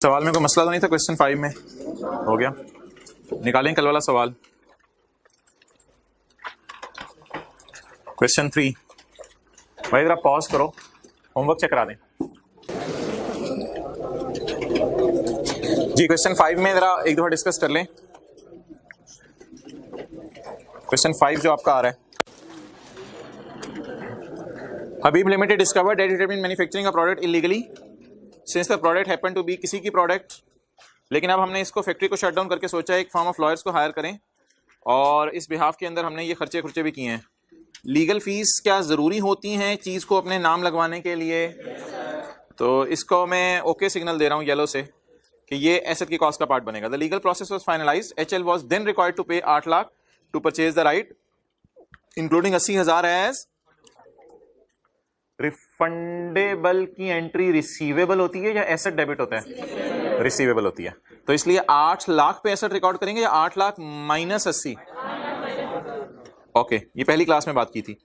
सवाल में कोई मसला तो नहीं था? क्वेश्चन 5 में हो गया, निकालें कल वाला सवाल। क्वेश्चन 3 भाई जरा पॉज करो, होमवर्क चेक करा दें जी। क्वेश्चन 5 में जरा एक दफा डिस्कस कर लें। क्वेश्चन 5 जो आपका आ रहा है, Habib limited discovered that it had been manufacturing a product illegally since the product happen to be किसी की प्रोडक्ट, लेकिन अब हमने इसको फैक्ट्री को शट डाउन करके सोचा है एक फर्म ऑफ लॉयर्स को हायर करें और इस बिहाफ के अंदर हमने ये खर्चे भी किए हैं। लीगल फीस क्या ज़रूरी होती हैं चीज़ को अपने नाम लगवाने के लिए? तो इसको मैं ओके सिग्नल दे रहा हूँ येलो से कि ये एसेट की कॉस्ट का पार्ट बनेगा। The legal process was finalised, HL was then required to pay 8 lakh to purchase the right including 80,000 as refundable की एंट्री रिसीवेबल होती है या एसेट डेबिट होता है? रिसीवेबल होती है। तो इसलिए 8 लाख पे एसेट रिकॉर्ड करेंगे या 8 लाख माइनस 80? ओके, ये पहली क्लास में बात की थी।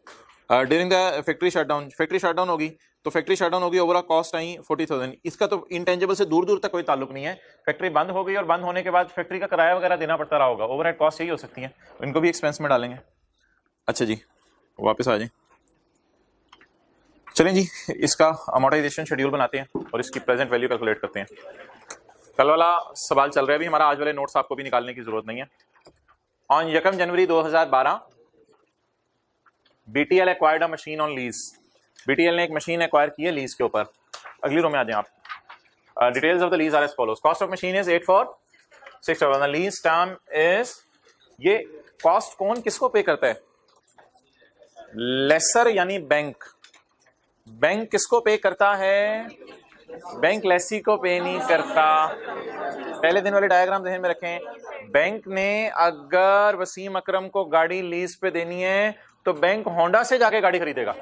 During the factory shutdown, factory shutdown होगी तो फैक्ट्री शटडाउन होगी, ओवरऑल कॉस्ट आई 40,000। इसका तो इंटेंजिबल से दूर दूर तक कोई ताल्लुक नहीं है। फैक्ट्री बंद हो गई और बंद होने के बाद फैक्ट्री का किराया वगैरह देना पड़ता रहा होगा, ओवरहेड कॉस्ट यही हो सकती है, इनको भी एक्सपेंस में डालेंगे। अच्छा जी, वापस आ जाए। चलें जी, इसका अमोर्टाइजेशन शेड्यूल बनाते हैं और इसकी प्रेजेंट वैल्यू कैलकुलेट करते हैं। कल वाला सवाल चल रहा है, अभी हमारा आज वाले नोट्स आपको भी निकालने की जरूरत नहीं है। On 1 January 2012 BTL acquired a machine on lease. BTL ने एक मशीन एक्वायर की है लीज के ऊपर। अगली रो में आ जाएं आप। Details of the lease are as follows. Cost of machine is 846,000। The lease term is, ये कॉस्ट कौन किसको पे करता है? लेसर यानी बैंक। बैंक किसको पे करता है? बैंक लेसी को पे नहीं करता। पहले दिन वाले डायग्राम ध्यान में रखें। बैंक ने अगर वसीम अकरम को गाड़ी लीज पे देनी है तो बैंक होंडा से जाके गाड़ी खरीदेगा।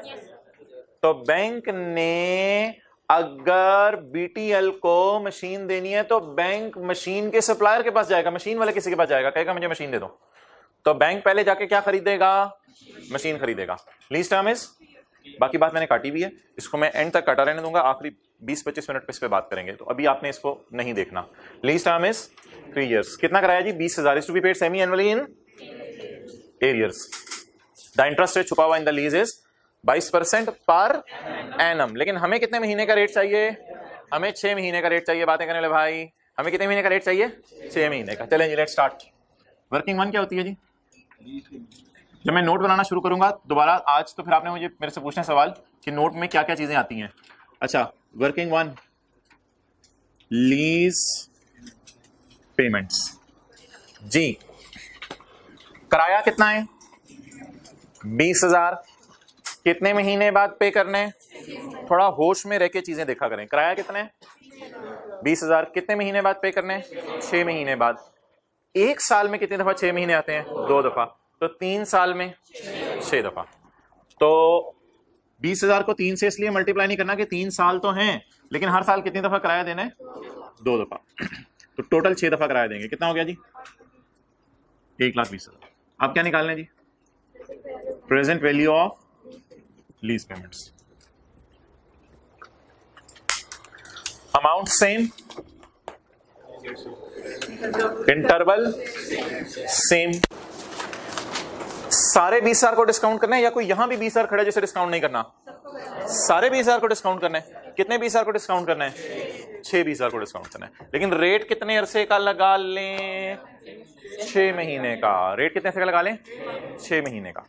तो बैंक ने अगर बीटीएल को मशीन देनी है तो बैंक मशीन के सप्लायर के पास जाएगा, मशीन वाले किसी के पास जाएगा, कहेगा मुझे मशीन दे दो। तो बैंक पहले जाके क्या खरीदेगा? मशीन खरीदेगा। लीज टर्म इज, बाकी बात मैंने काटी भी है, इसको मैं एंड तक काटा रहने दूंगा, आखिरी 20-25 मिनट पे इस पे बात करेंगे, तो अभी आपने इसको नहीं देखना। Lease term is 3 years. कितना कराया जी? 20,000 is to be paid semi annually in 8 years. The interest rate छुपा हुआ in the lease is 22% per annum. लेकिन हमें कितने महीने का रेट चाहिए? हमें 6 महीने का रेट चाहिए। बातें करने वाले भाई, हमें कितने महीने का रेट चाहिए? 6 महीने का। चलें जी, लेट्स स्टार्ट। वर्किंग वन क्या होती है जी? जब मैं नोट बनाना शुरू करूंगा दोबारा आज, तो फिर आपने मुझे मेरे से पूछना सवाल कि नोट में क्या क्या चीजें आती हैं। अच्छा, वर्किंग वन, लीज पेमेंट्स जी। किराया कितना है? 20,000। कितने महीने बाद पे करने? थोड़ा होश में रह के चीजें देखा करें। किराया कितना है? 20,000। कितने महीने बाद पे करने? 6 महीने बाद। एक साल में कितनी दफा 6 महीने आते हैं? 2 दफा। तो 3 साल में 6 दफा। तो 20,000 को 3 से इसलिए मल्टीप्लाई नहीं करना कि 3 साल तो हैं, लेकिन हर साल कितनी दफा किराया देना है? 2 दफा। तो टोटल 6 दफा किराया देंगे। कितना हो गया जी? 1,20,000। आप क्या निकालने जी? Present value of lease payments. Amount same, interval same. सारे 20,000 को डिस्काउंट करना है या कोई यहां भी 20,000 खड़ा है जिसे डिस्काउंट नहीं करना? सारे 20,000 को डिस्काउंट करना है। कितने 20,000 को डिस्काउंट करना है? 6 20,000 को डिस्काउंट करना है। लेकिन रेट कितने अरसे का लगा लें? 6 महीने का। रेट कितने अरसे का लगा लें? 6 महीने का।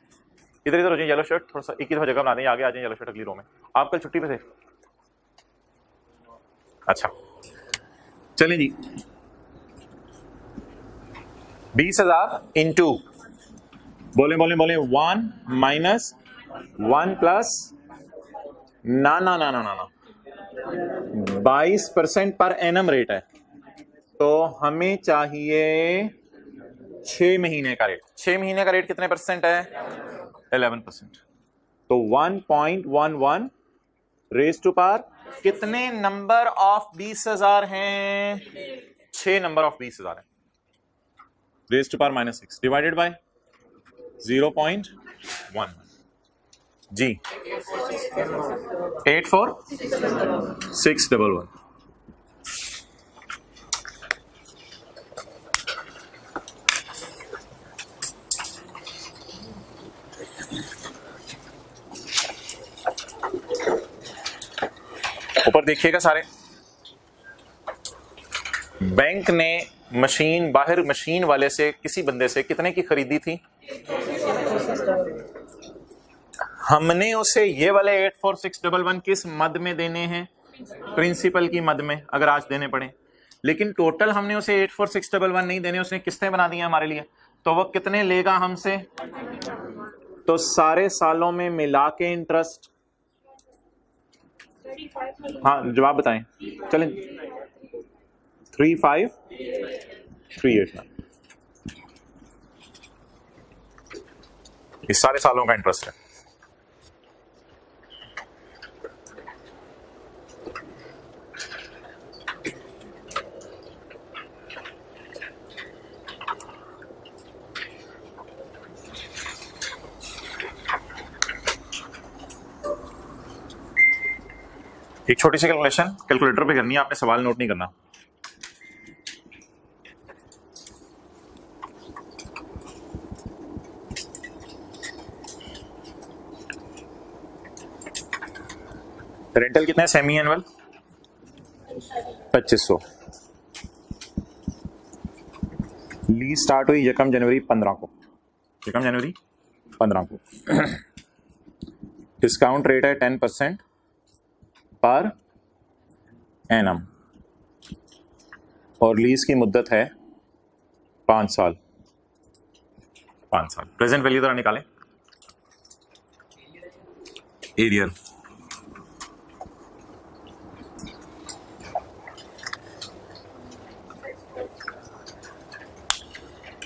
इधर इधर हो जाए, येलो शर्ट थोड़ा सा एक ही जगह बना दें, आगे आ जाए येलो शर्ट अगली रो में। आप कल छुट्टी पे थे? अच्छा चलिए जी, 20,000 इंटू, बोले 1 माइनस 1 प्लस ना 22% पर एनम रेट है, तो हमें चाहिए 6 महीने का रेट। 6 महीने का रेट कितने परसेंट है? 11%। तो 1.11 रेज टू पावर कितने नंबर ऑफ 20,000 हैं? 6 नंबर ऑफ 20,000 है। Raise to power -6 divided by 0.11 जी। 84611 और देखिएगा सारे, बैंक ने मशीन बाहर मशीन वाले से किसी बंदे से कितने की खरीदी थी? हमने उसे ये वाले 84611 किस मद में देने हैं? प्रिंसिपल की मद में, अगर आज देने पड़े। लेकिन टोटल हमने उसे 84611 नहीं देने, उसने किस्तें बना दी हैं हमारे लिए, तो वो कितने लेगा हमसे? तो सारे सालों में मिला के इंटरेस्ट, हाँ जवाब बताएं, चलें। 35389, इस सारे सालों का इंटरेस्ट है। एक छोटी सी कैलकुलेशन कैलकुलेटर पे करनी है, आपने सवाल नोट नहीं करना। रेंटल कितना है सेमी एनुअल? 2500। लीज स्टार्ट हुई 1 जनवरी 15 को, 1 जनवरी 15 को। डिस्काउंट रेट है 10% पर एनम और लीज की मुद्दत है 5 साल। 5 साल। प्रेजेंट वैल्यू जरा निकालें। एरियर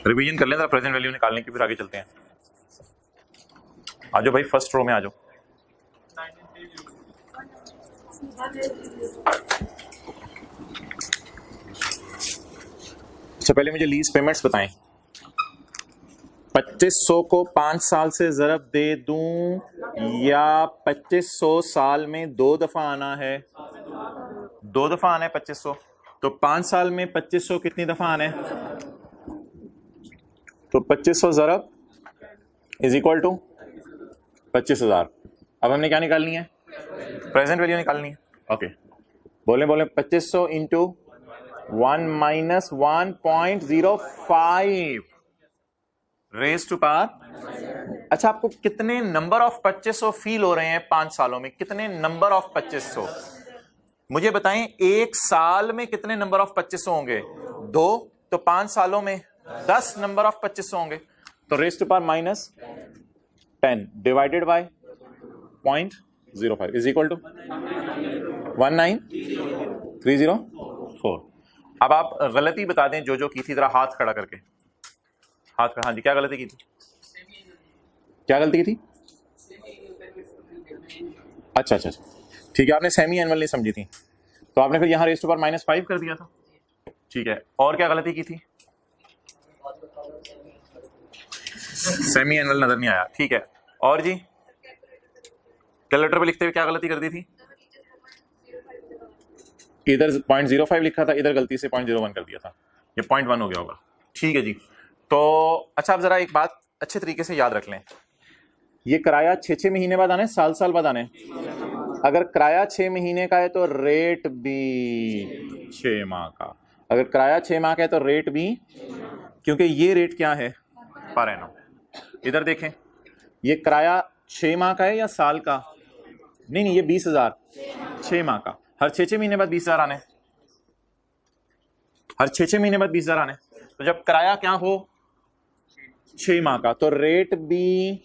रिवीजन कर लें जरा प्रेजेंट वैल्यू निकालने की, फिर आगे चलते हैं। आ जाओ भाई, फर्स्ट रो में आ जाओ। अच्छा पहले मुझे लीज पेमेंट्स बताएं। 2500 को 5 साल से ज़रब दे दूं या 2500 साल में 2 दफा आना है? 2 दफा आना है 2500, तो 5 साल में 2500 कितनी दफा आना है? तो 2500 ज़रब इज इक्वल टू 25,000। अब हमने क्या निकालनी है? प्रेजेंट वैल्यू निकालनी है। ओके बोले 2500 into 1 minus 1.05 raise to power. अच्छा आपको कितने नंबर ऑफ 2500 फील हो रहे हैं 5 सालों में? कितने नंबर ऑफ 2500 मुझे बताएं। एक साल में कितने नंबर ऑफ 2500 होंगे? 2। तो 5 सालों में 10 नंबर ऑफ 2500 होंगे। तो raise to power minus 10 divided by 0.05 is equal to 19304। अब आप गलती बता दें जो की थी, जरा हाथ खड़ा करके। हाथ हाँ जी, क्या गलती की थी? क्या गलती की थी? अच्छा ठीक है, आपने सेमी एनुअल नहीं समझी थी, तो आपने फिर यहाँ रेज टू पावर -5 कर दिया था। ठीक है, और क्या गलती की थी? सेमी एनुअल नजर नहीं आया। ठीक है, और जी कैलकुलेटर पे लिखते हुए क्या गलती कर दी थी? इधर 0.05 लिखा था, इधर गलती से 0.01 कर दिया था, ये 0.1 हो गया होगा। ठीक है जी। तो अच्छा आप जरा एक बात अच्छे तरीके से याद रख लें, ये किराया 6 महीने बाद आने, साल बाद आने। अगर किराया 6 महीने का है तो रेट भी 6 माह का। अगर किराया 6 माह का है तो रेट भी, क्योंकि ये रेट क्या है? Per annum. इधर देखें, ये किराया 6 माह का है या साल का? नहीं ये 20,000 6 माह का। हर 6 महीने बाद 20,000 आने, हर 6 महीने बाद 20,000 आने। तो जब किराया क्या हो 6 माह का, तो रेट भी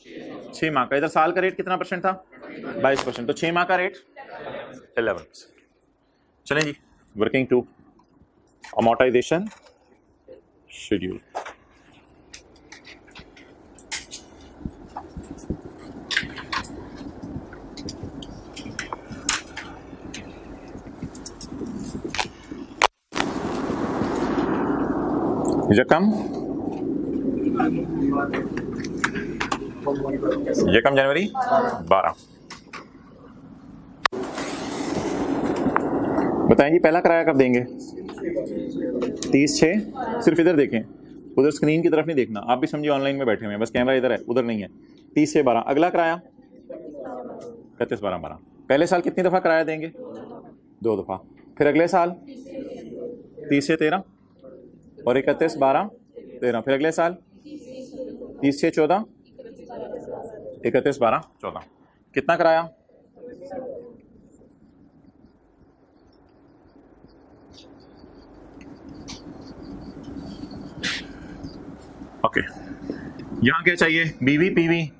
6 माह का। इधर साल का रेट कितना परसेंट था? 22%। तो 6 माह का रेट 11%। चलें जी, वर्किंग टू अमोर्टाइजेशन शेड्यूल। यकम जनवरी 12। बताएं जी पहला किराया कब देंगे? 30/6। सिर्फ इधर देखें, उधर स्क्रीन की तरफ नहीं देखना। आप भी समझिए ऑनलाइन में बैठे हुए हैं, बस कैमरा इधर है उधर नहीं है। 30/6/12। अगला किराया 31/12/12। पहले साल कितनी दफा किराया देंगे? 2 दफ़ा, फिर अगले साल 30 से 13 और 31 12 13, फिर अगले साल 30 से 14 31 12 14। कितना कराया? ओके, यहां क्या चाहिए? बीवी पीवी,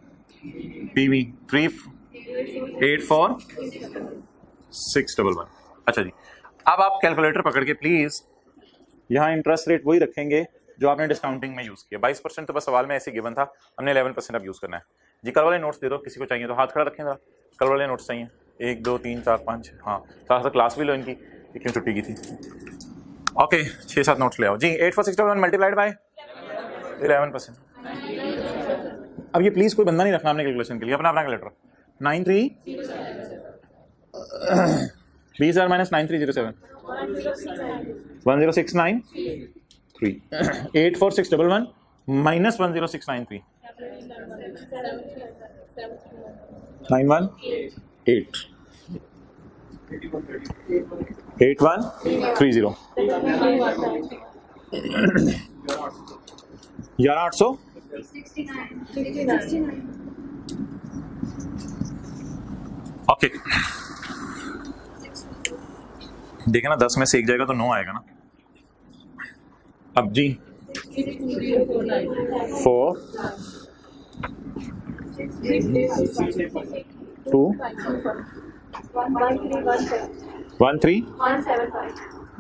पीवी 384611। अच्छा जी, अब आप कैलकुलेटर पकड़ के प्लीज यहाँ इंटरेस्ट रेट वही रखेंगे जो आपने डिस्काउंटिंग में यूज किया। 22% तो बस सवाल में ऐसे गिवन था, हमने 11% अब यूज करना है जी। कल वाले नोट्स दे दो, किसी को चाहिए तो हाथ खड़ा रखें जरा। कल वाले नोट्स चाहिए? 1 2 3 4 5, हाँ साथ क्लास भी लो इनकी, क्यों छुट्टी की थी। ओके 6-7 नोट्स ले आओ जी। 8461 मल्टीप्लाइड बाय 11%। अब ये प्लीज कोई बंदा नहीं रखना आपने कैलकुलेशन के लिए, अपना कैलकुलेटर 93 20,000 माइनस 9307 10693 84611 माइनस 10693 918 8130 11,800 ओके। देखे ना 10 में से एक जाएगा तो 9 आएगा ना। अब जी 4 2 1 3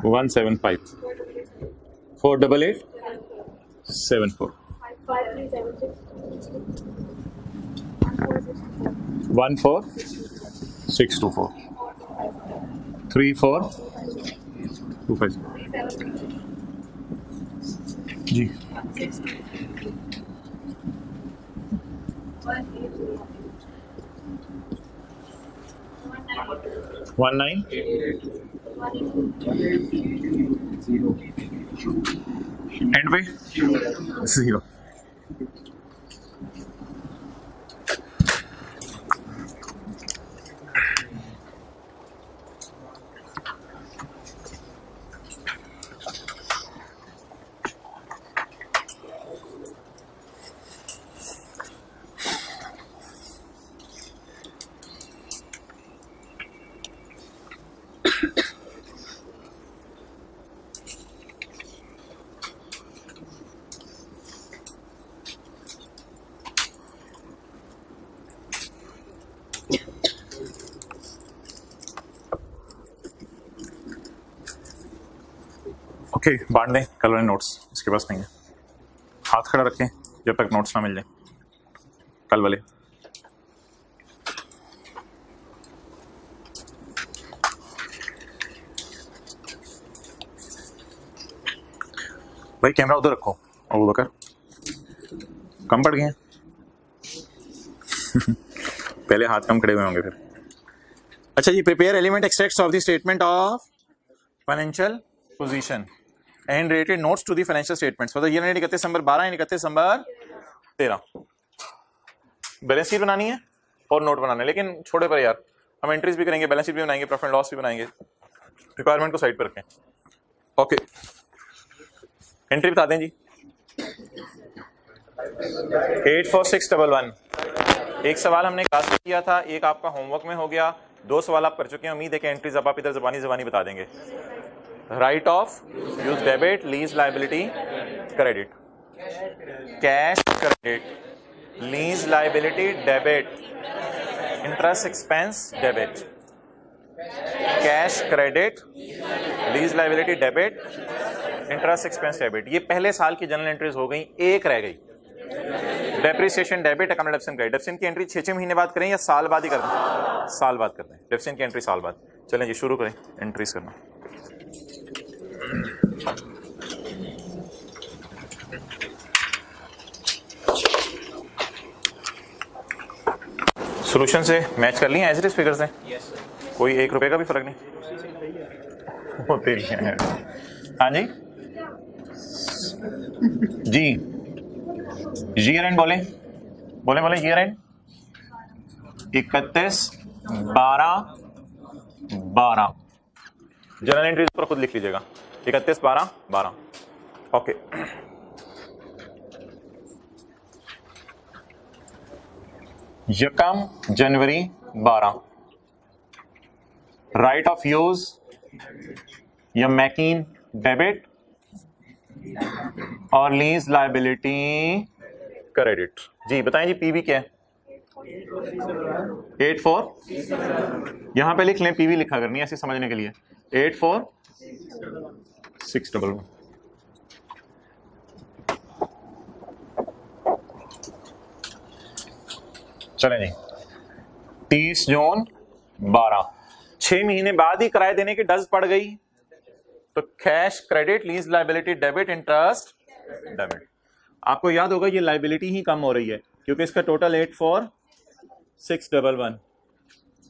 175 488 74 14624 3425 जी। 19 एंड पे 0। ओके बांट दें कल वाले नोट्स, इसके पास नहीं है। हाथ खड़ा रखें जब तक नोट्स ना मिल जाए कल वाले। भाई कैमरा उधर रखो। अबू बकर कम पड़ गए हैं पहले हाथ कम खड़े हुए होंगे फिर। अच्छा जी, prepare element extracts of the statement of financial position and related notes to the financial statements for the year end 31 December 12 and 31 December 13। Balance sheet बनानी है और नोट बनाना है, लेकिन छोड़े पर यार, हम एंट्रीज भी करेंगे, बैलेंस शीट भी बनाएंगे, प्रॉफिट एंड लॉस भी बनाएंगे। रिक्वायरमेंट को साइड पर रखें। ओके एंट्री बता दें जी। 84611 एक सवाल हमने क्लास में किया था, एक आपका होमवर्क में हो गया, 2 सवाल आप कर चुके हैं। उम्मीद है कि एंट्रीज अब आप इधर जबानी बता देंगे। Right of use debit, lease liability credit, cash credit, lease liability debit, interest expense debit, cash credit, lease liability debit, interest expense debit. ये पहले साल की जनरल एंट्रीज हो गई, एक रह गई डेप्रिसिएशन डेबिट, अकाउंट डेप्सिन क्रेडिट। डेप्सिन की एंट्री 6-6 महीने बाद करें या साल बाद ही कर दें? साल बाद करते हैं डेप्सिन की एंट्री, साल बाद। चलें जी शुरू करें एंट्रीज करना। सॉल्यूशन से मैच कर लिए एज इट इज फिगर्स हैं? कोई 1 रुपए का भी फर्क नहीं होते हैं। हाँ जी जी, ईयर एंड बोले ईयर एंड 31/12/12 जर्नल एंट्रीज पर खुद लिख लीजिएगा। 31/12/12 ओके। यकम जनवरी 12 राइट ऑफ यूज या मैकिन डेबिट और लीज लायबिलिटी क्रेडिट। जी बताएं जी पीवी क्या है? 84 यहां पे लिख लें, पीवी लिखा करनी है ऐसे समझने के लिए। 84611 चलें जी। 30 जून 12 6 महीने बाद ही किराए देने की डज पड़ गई तो cash credit, lease liability debit, interest debit. आपको याद होगा ये लायबिलिटी ही कम हो रही है क्योंकि इसका टोटल 84611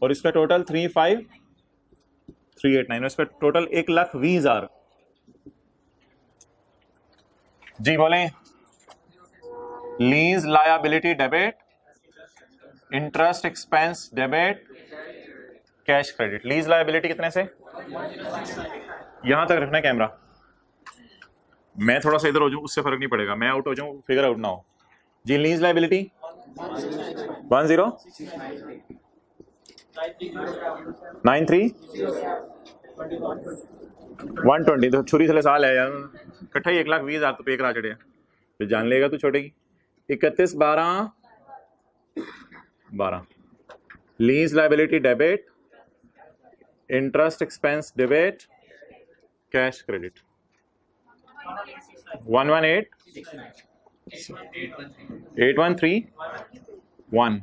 और इसका टोटल 35389, इसका टोटल 1,20,000। जी बोलें। Lease liability debit, interest expense debit, cash credit. Lease liability कितने से? यहां तक रखना है कैमरा। मैं थोड़ा सा इधर हो जाऊं उससे फर्क नहीं पड़ेगा, मैं आउट हो जाऊं फिगर आउट ना हो। जी लीज लायबिलिटी 1093 120 तो छुरी से साल है यार, इकट्ठा ही 1,20,000 तो पे करा चढ़े फिर जान लेगा तू छोटेगी। 31/12/12 lease liability debit, interest expense debit, cash credit. 118,813,1।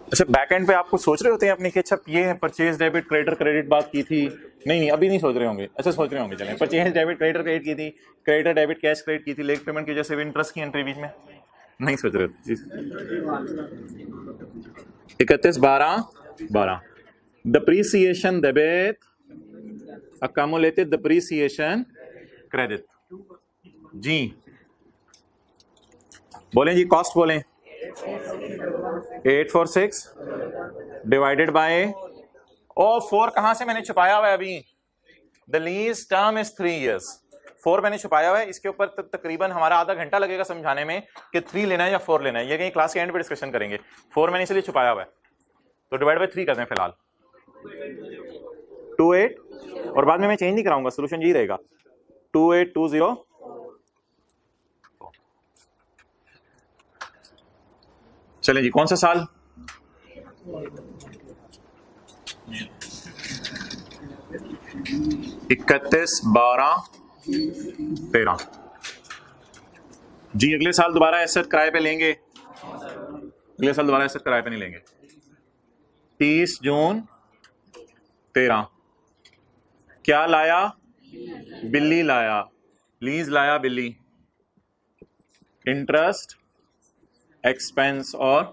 अच्छा बैक एंड पे आप कुछ सोच रहे होते हैं अपनी कि अच्छा ये परचेज डेबिट क्रेडिटर क्रेडिट बात की थी, नहीं अभी नहीं सोच रहे होंगे। अच्छा सोच रहे होंगे, चलें। परचेज डेबिट क्रेडिटर क्रेडिट की थी, क्रेडिटर डेबिट कैश क्रेडिट की थी, लेट पेमेंट की वजह से इंटरेस्ट की एंट्री बीच में नहीं सोच रहे थे। 31/12/12 depreciation debit, accumulated depreciation credit। जी बोलें जी, कॉस्ट बोलें। 846 डिवाइडेड बाय 4 कहां से मैंने छुपाया हुआ है अभी? The lease term is 3 years। 4 मैंने छुपाया हुआ है, इसके ऊपर तकरीबन हमारा आधा घंटा लगेगा समझाने में कि 3 लेना है या 4 लेना है। ये कहीं क्लास के एंड पे डिस्कशन करेंगे। 4 मैंने इसलिए छुपाया हुआ है तो डिवाइड बाय 3 करते हैं फिलहाल। 28 और बाद में मैं चेंज नहीं कराऊंगा, सोल्यूशन यही रहेगा। 2820। चलें जी, कौन सा साल? इकतीस 12/13। जी अगले साल दोबारा एसेट किराए पे लेंगे? अगले साल दोबारा एसेट किराए पे नहीं लेंगे। 30 जून 13 क्या लाया? बिल्ली लाया, लीज लाया बिल्ली, इंटरेस्ट एक्सपेंस और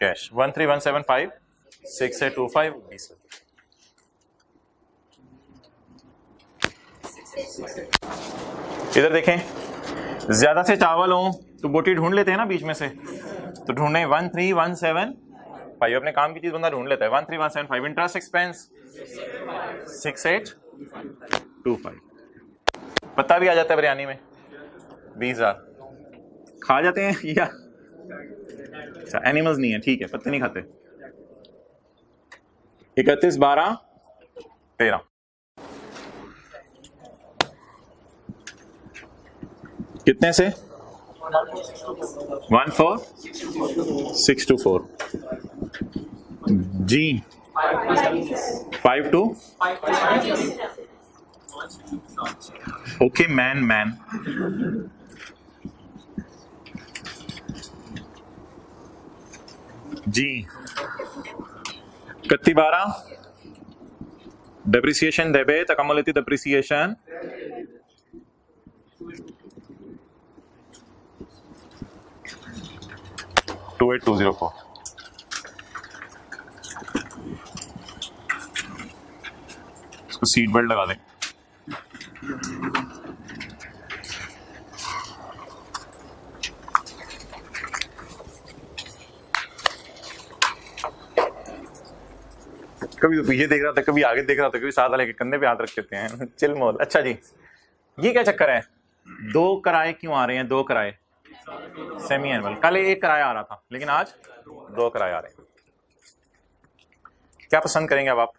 कैश। 13175 6825 20। इधर देखें, ज्यादा से चावल हो तो बोटी ढूंढ लेते हैं ना बीच में से, तो ढूंढे 13175। अपने काम की चीज बंदा ढूंढ लेता है। 13175 इंटरेस्ट एक्सपेंस 6825। पत्ता भी आ जाता है बिरयानी में 20,000। खा जाते हैं या अच्छा एनिमल्स नहीं है, ठीक है, पत्ते नहीं खाते। 31/12/13 कितने से? 14624। जी 52 ओके मैन जी 31/12 depreciation debit, accumulated depreciation 28204। इसको सीट बेल्ट लगा दें। कभी तो पीछे देख रहा था, कभी आगे देख रहा था, कभी साथ वाले के कंधे पे हाथ रख देते हैं। चिल मोल। अच्छा जी, ये क्या चक्कर है? 2 किराए क्यों आ रहे हैं? 2 किराए सेमी एनुअल। कल 1 किराया आ रहा था, लेकिन आज 2 किराए आ रहे हैं। क्या पसंद करेंगे अब आप?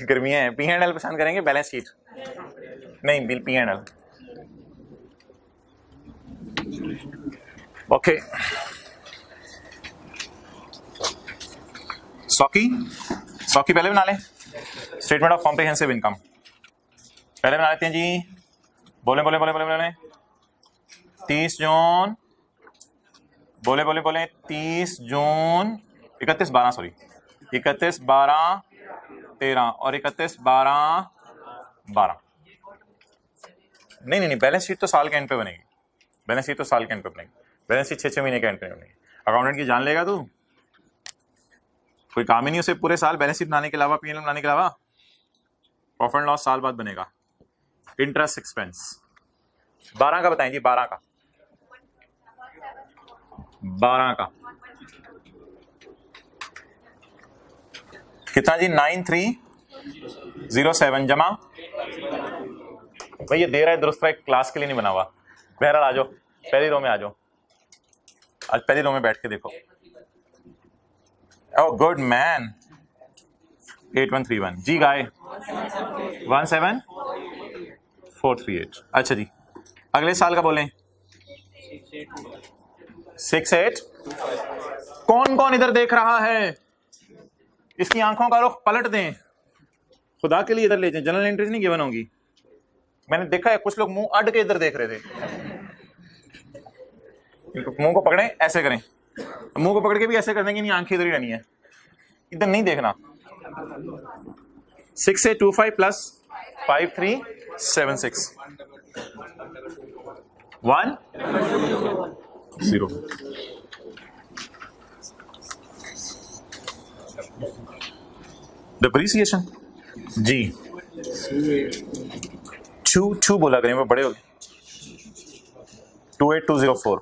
गर्मियां हैं, P&L पसंद करेंगे, बैलेंस शीट नहीं, बिल P&L। ओके, सॉकी पहले बना लें। स्टेटमेंट ऑफ कॉम्प्रिहेंसिव इनकम पहले बना लेते हैं जी। बोले 30 जून, बोले 30 जून 31/12 सॉरी 31/12/13 और 31/12/12। नहीं, बैलेंस शीट तो साल के एंड पे बनेगी। बैलेंस शीट 6 महीने के एंड पे बनेगी। अकाउंटेंट की जान लेगा तू, कोई काम ही नहीं उसे पूरे साल बैलेंस शीट बनाने के अलावा, P&L बनाने के अलावा। प्रॉफिट एंड लॉस साल बाद बनेगा। इंटरेस्ट एक्सपेंस 12 का बताएं जी, 12 का कितना जी? 9307 जमा। भाई ये दे रहा है दुरुस्त है, क्लास के लिए नहीं बना हुआ। बहरहाल आ जाओ, पहली रो में आ जाओ। आज पहली रो में बैठ के देखो। Oh good man. 8131 जी गाय 17438। अच्छा जी, अगले साल का बोलें 68। कौन कौन इधर देख रहा है? इसकी आंखों का रुख पलट दें, खुदा के लिए इधर ले जाएं। जनरल एंट्रीज नहीं गिवन होंगी। मैंने देखा है कुछ लोग मुंह अड़ के इधर देख रहे थे। मुंह को पकड़ें, ऐसे करें, मुंह को पकड़ के भी ऐसे कर देंगे, नहीं आंखें इधर ही रहनी है, इधर नहीं देखना। 6825 प्लस 5376 1 0। डिप्रिसिएशन जी 2 बोला करें, वो बड़े हो गए। 28204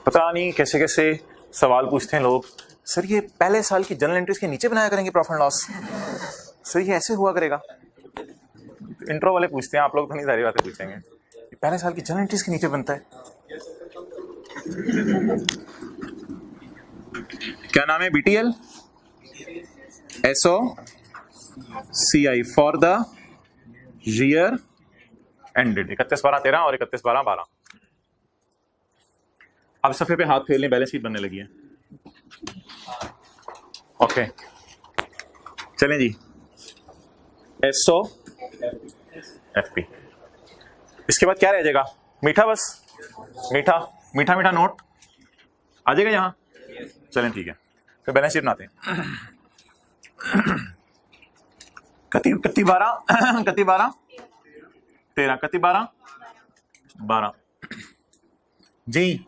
पता नहीं कैसे कैसे सवाल पूछते हैं लोग। सर ये पहले साल की जनरल एंट्रीज के नीचे बनाया करेंगे प्रॉफिट एंड लॉस? सर ये ऐसे हुआ करेगा? इंट्रो वाले पूछते हैं, आप लोग तो नहीं सारी बातें पूछेंगे। पहले साल की जनरल एंट्रीज के नीचे बनता है। क्या नाम है? BTL SOCI for the year ended 31/12/13 और 31/12/12। अब सफे पे हाथ फेर लें, बैलेंस शीट बनने लगी है। ओके चलें जी, SOFP। इसके बाद क्या रह जाएगा? मीठा, बस मीठा मीठा मीठा नोट आ जाएगा यहाँ। चलें ठीक है, फिर बैलेंस शीट बनाते हैं। कत्ती 12 13 कत्ती 12 जी।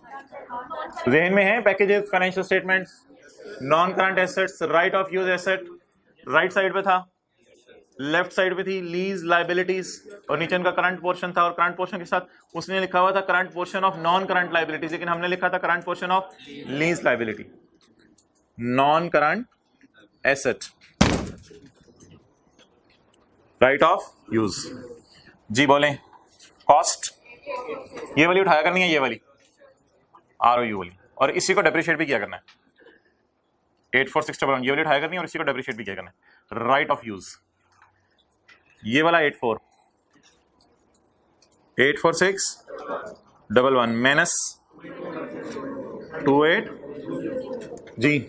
ज़हन में है packages, financial statements, non current assets, right of use asset right side पे था, लेफ्ट साइड पे थी लीज लाइबिलिटीज, और नीचे उनका करंट पोर्शन था, और करंट पोर्शन के साथ उसने लिखा हुआ था current portion of non current liabilities, लेकिन हमने लिखा था current portion of lease liability. Non current asset, right of use जी। बोलें कॉस्ट, ये वाली उठाया करनी है, ये वाली ROU वाली, और इसी को डेप्रिशिएट भी किया करना है। 84611 ये वाली उठाया करनी है, और इसी को डेप्रिशिएट भी किया करना है। राइट ऑफ यूज ये वाला 84611 माइनस 28 जी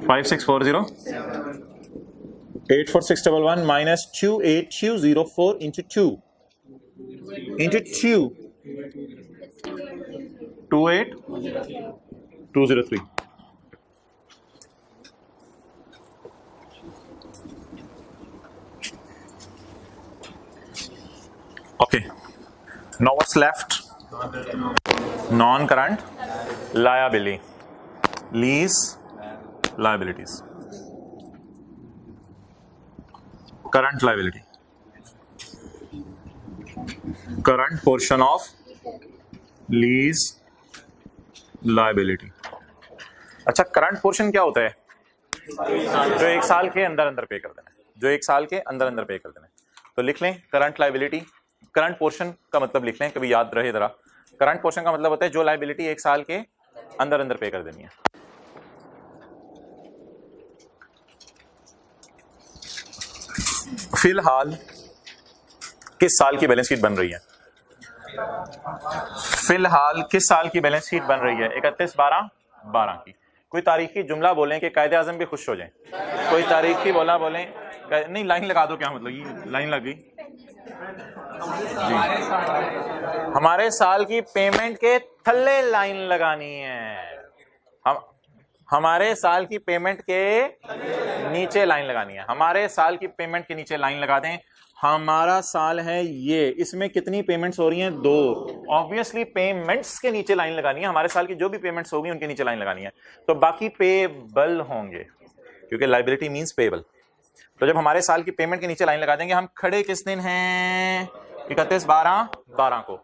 5640 84611 minus 28204 into 28203। Okay, now what's left? Non-current liability, lease liabilities. Current liability, current portion of lease liability. अच्छा, करंट पोर्शन क्या होता है? जो एक साल के अंदर अंदर पे कर देना है, जो एक साल के अंदर अंदर पे कर देना है। तो लिख लें करंट लाइबिलिटी, करंट पोर्शन का मतलब लिख लें, कभी याद रहे जरा। करंट पोर्शन का मतलब होता है जो लाइबिलिटी एक साल के अंदर अंदर पे कर देनी है। फिलहाल किस साल की बैलेंस शीट बन रही है? फिलहाल किस साल की बैलेंस शीट बन रही है? 31/12/12 की। कोई तारीखी जुमला बोलें कि कायदे आजम भी खुश हो जाएं। कोई तारीखी बोला बोलें, नहीं लाइन लगा दो, क्या मतलब ये लाइन लग गई जी। हमारे साल की पेमेंट के थल्ले लाइन लगानी है, हमारे साल की पेमेंट के नीचे लाइन लगानी है। हमारे साल की पेमेंट के नीचे लाइन लगा दें। हमारा साल है ये, इसमें कितनी पेमेंट्स हो रही हैं? 2। ऑब्वियसली पेमेंट्स के नीचे लाइन लगानी है, हमारे साल की जो भी पेमेंट्स होगी उनके नीचे लाइन लगानी है। तो बाकी पेबल होंगे, क्योंकि लाइबिलिटी मींस पेबल। तो जब हमारे साल की पेमेंट के नीचे लाइन लगा देंगे, हम खड़े किस दिन हैं? 31/12/12 को।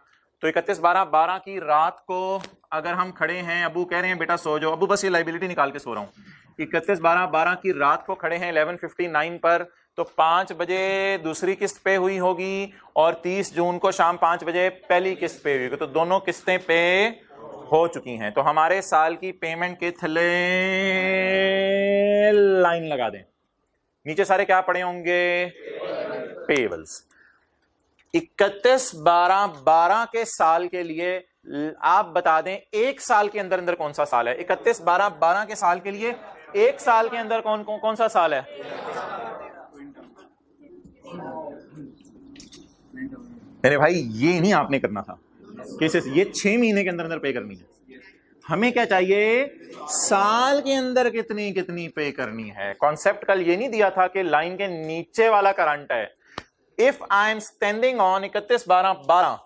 तो 31/12/12 की रात को अगर हम खड़े हैं, अबू कह रहे हैं बेटा सो जाओ, अबू बस ये लाइबिलिटी निकाल के सो रहा हूं। 31/12/12 की रात को खड़े हैं 11:59 पर, तो 5 बजे दूसरी किस्त पे हुई होगी और 30 जून को शाम 5 बजे पहली किस्त पे हुई होगी। तो दोनों किस्तें पे हो चुकी हैं। तो हमारे साल की पेमेंट के थले लाइन लगा दें। नीचे सारे क्या पड़े होंगे? पेबल्स। 31/12/12 के साल के लिए आप बता दें एक साल के अंदर अंदर कौन सा साल है? 31/12/12 के साल के लिए एक साल के अंदर कौन सा साल है? अरे भाई ये नहीं आपने करना था केसेस, ये 6 महीने के अंदर अंदर पे करनी है। हमें क्या चाहिए? साल के अंदर कितनी कितनी पे करनी है। कॉन्सेप्ट कल ये नहीं दिया था कि लाइन के नीचे वाला करंट है। If I am standing on 31/12/12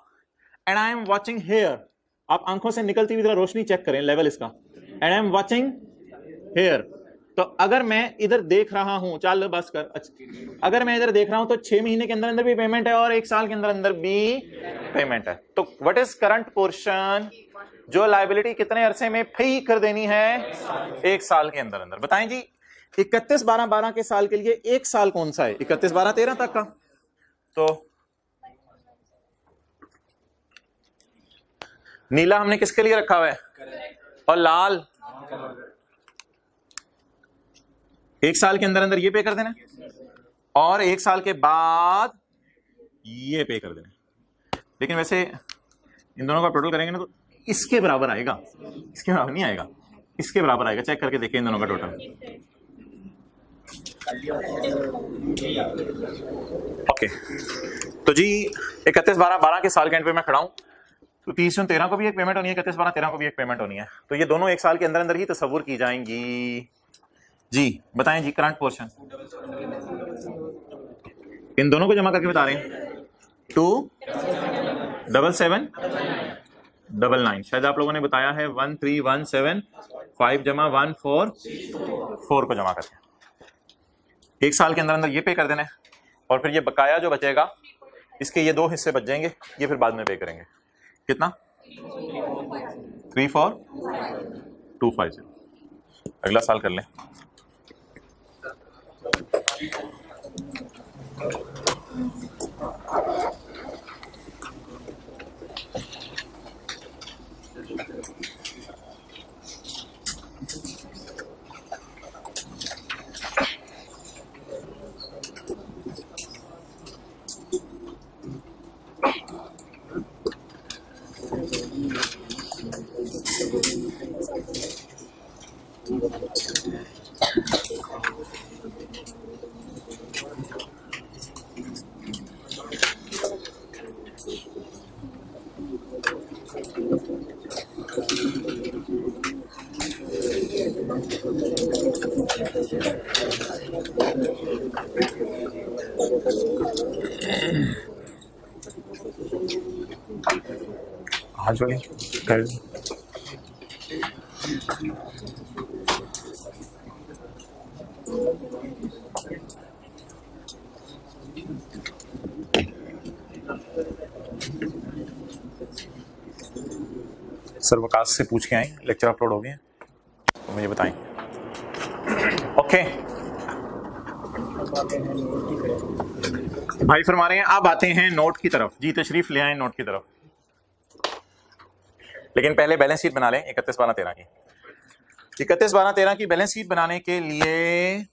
and I am watching here, आप आंखों से निकलती हुई रोशनी चेक करें लेवल इसका, and I am watching here. तो अगर मैं इधर देख रहा हूं, चल बस कर, अच्छा अगर मैं इधर देख रहा हूं तो 6 महीने के अंदर अंदर भी पेमेंट है और 1 साल के अंदर अंदर भी पेमेंट है। तो व्हाट इज करंट पोर्शन? जो लायबिलिटी कितने अरसे में पे कर देनी है? 1 साल के अंदर अंदर। बताएं जी 31/12/12 के साल के लिए 1 साल कौन सा है? 31/12/13 तक का। तो नीला हमने किसके लिए रखा हुआ है और लाल 1 साल के अंदर अंदर ये पे कर देना और 1 साल के बाद ये पे कर देना। लेकिन वैसे इन दोनों का टोटल करेंगे ना तो इसके बराबर आएगा, इसके बराबर नहीं आएगा, इसके बराबर आएगा। चेक करके देखिए इन दोनों का टोटल। ओके तो जी 31/12/12 के साल के एंड पे मैं खड़ा हूं, तो 30 जून 13 को भी एक पेमेंट होनी है, 31/12/13 को भी एक पेमेंट होनी है। तो ये दोनों 1 साल के अंदर अंदर ही तस्वुर की जाएंगी। जी बताएं जी करंट पोर्शन इन दोनों को जमा करके बता रहे हैं। 27799 शायद आप लोगों ने बताया है 13175 जमा 144 को जमा करके 1 साल के अंदर अंदर ये पे कर देना है और फिर ये बकाया जो बचेगा इसके ये 2 हिस्से बच जाएंगे, ये फिर बाद में पे करेंगे। कितना? 34250। अगला साल कर लें। आज वाली कर सर वकास से पूछ के आए, लेक्चर अपलोड हो गए तो मुझे बताएं। ओके भाई फरमा रहे हैं अब आते हैं नोट की तरफ। जी तशरीफ ले आए नोट की तरफ, लेकिन पहले बैलेंस शीट बना लें 31/12/13 की। 31/12/13 की बैलेंस शीट बनाने के लिए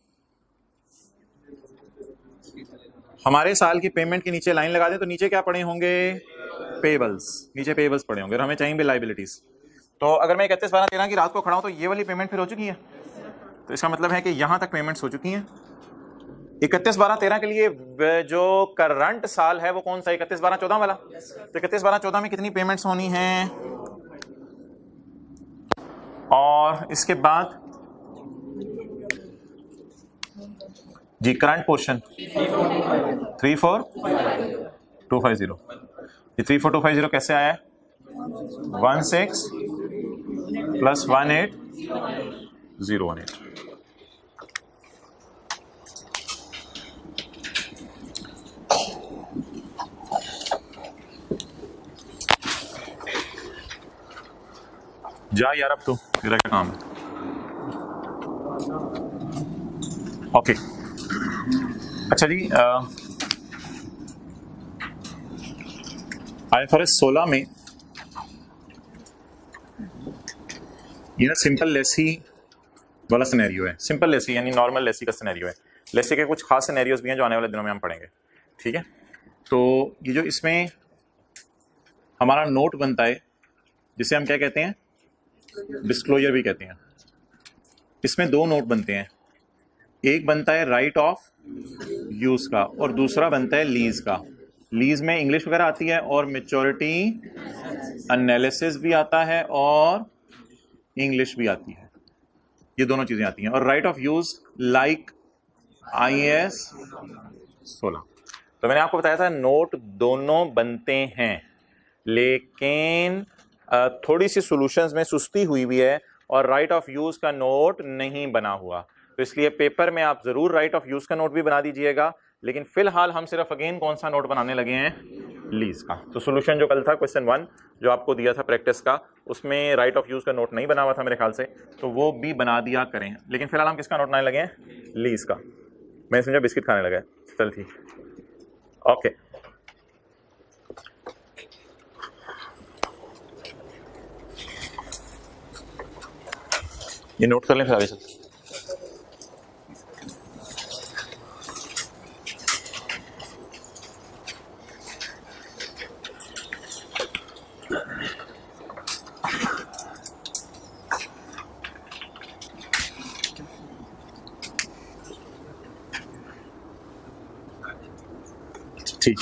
हमारे साल की पेमेंट के नीचे लाइन लगा दें, तो नीचे क्या पड़े होंगे? पेबल्स। नीचे पेबल्स पड़े होंगे और हमें चाहिए लाइबिलिटीज। तो अगर मैं 31/12/13 की रात को खड़ा हूं तो ये वाली पेमेंट फिर हो चुकी है, तो इसका मतलब है कि यहां तक पेमेंट्स हो चुकी हैं। 31/12/13 के लिए जो करंट साल है वो कौन सा? 31/12/14 वाला। तो 31/12/14 में कितनी पेमेंट्स होनी है? और इसके बाद जी करंट पोर्शन 34250। ये 34250 कैसे आया है? 16 प्लस 18018। जा यार अब तो तेरा क्या काम है? ओके अच्छा जी, IFRS 16 में ये ना सिंपल लेसी वाला सिनेरियो है। सिंपल लेसी यानी नॉर्मल लेसी का सिनेरियो है। लेसी के कुछ खास सिनेरियोज भी हैं जो आने वाले दिनों में हम पढ़ेंगे, ठीक है। तो ये जो इसमें हमारा नोट बनता है जिसे हम क्या कहते हैं? डिस्क्लोजर भी कहते हैं। इसमें दो नोट बनते हैं, एक बनता है राइट ऑफ यूज का और दूसरा बनता है लीज का। लीज में इंग्लिश वगैरह आती है और मैच्योरिटी एनालिसिस भी आता है और इंग्लिश भी आती है, ये दोनों चीजें आती हैं। और right of use like IAS 16। तो मैंने आपको बताया था नोट दोनों बनते हैं, लेकिन थोड़ी सी सॉल्यूशंस में सुस्ती हुई भी है और राइट ऑफ यूज का नोट नहीं बना हुआ। तो इसलिए पेपर में आप जरूर राइट ऑफ यूज का नोट भी बना दीजिएगा, लेकिन फिलहाल हम सिर्फ अगेन कौन सा नोट बनाने लगे हैं? लीज का। तो सॉल्यूशन जो कल था क्वेश्चन 1 जो आपको दिया था प्रैक्टिस का, उसमें राइट ऑफ यूज का नोट नहीं बना हुआ था मेरे ख्याल से, तो वो भी बना दिया करें। लेकिन फिलहाल हम किसका नोट बनाने लगे हैं? लीज का। मैं समझा बिस्किट खाने लगा है। चल ठीक, ओके। ये नोट कर लें फिर आगे चलते। ठीक,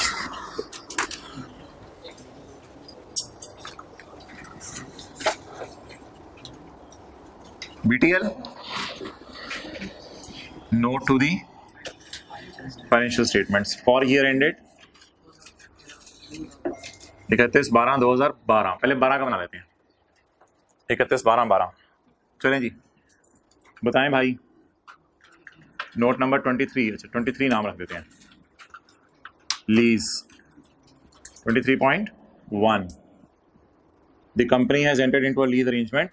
BTL note to the financial statements for year ended 31/12/2012। पहले 12 का बना लेते हैं, 31/12/12। चलें जी, बताएं भाई। नोट नंबर 23, अच्छा 23 नाम रख देते हैं। Lease 23.1। The company has entered into a lease arrangement.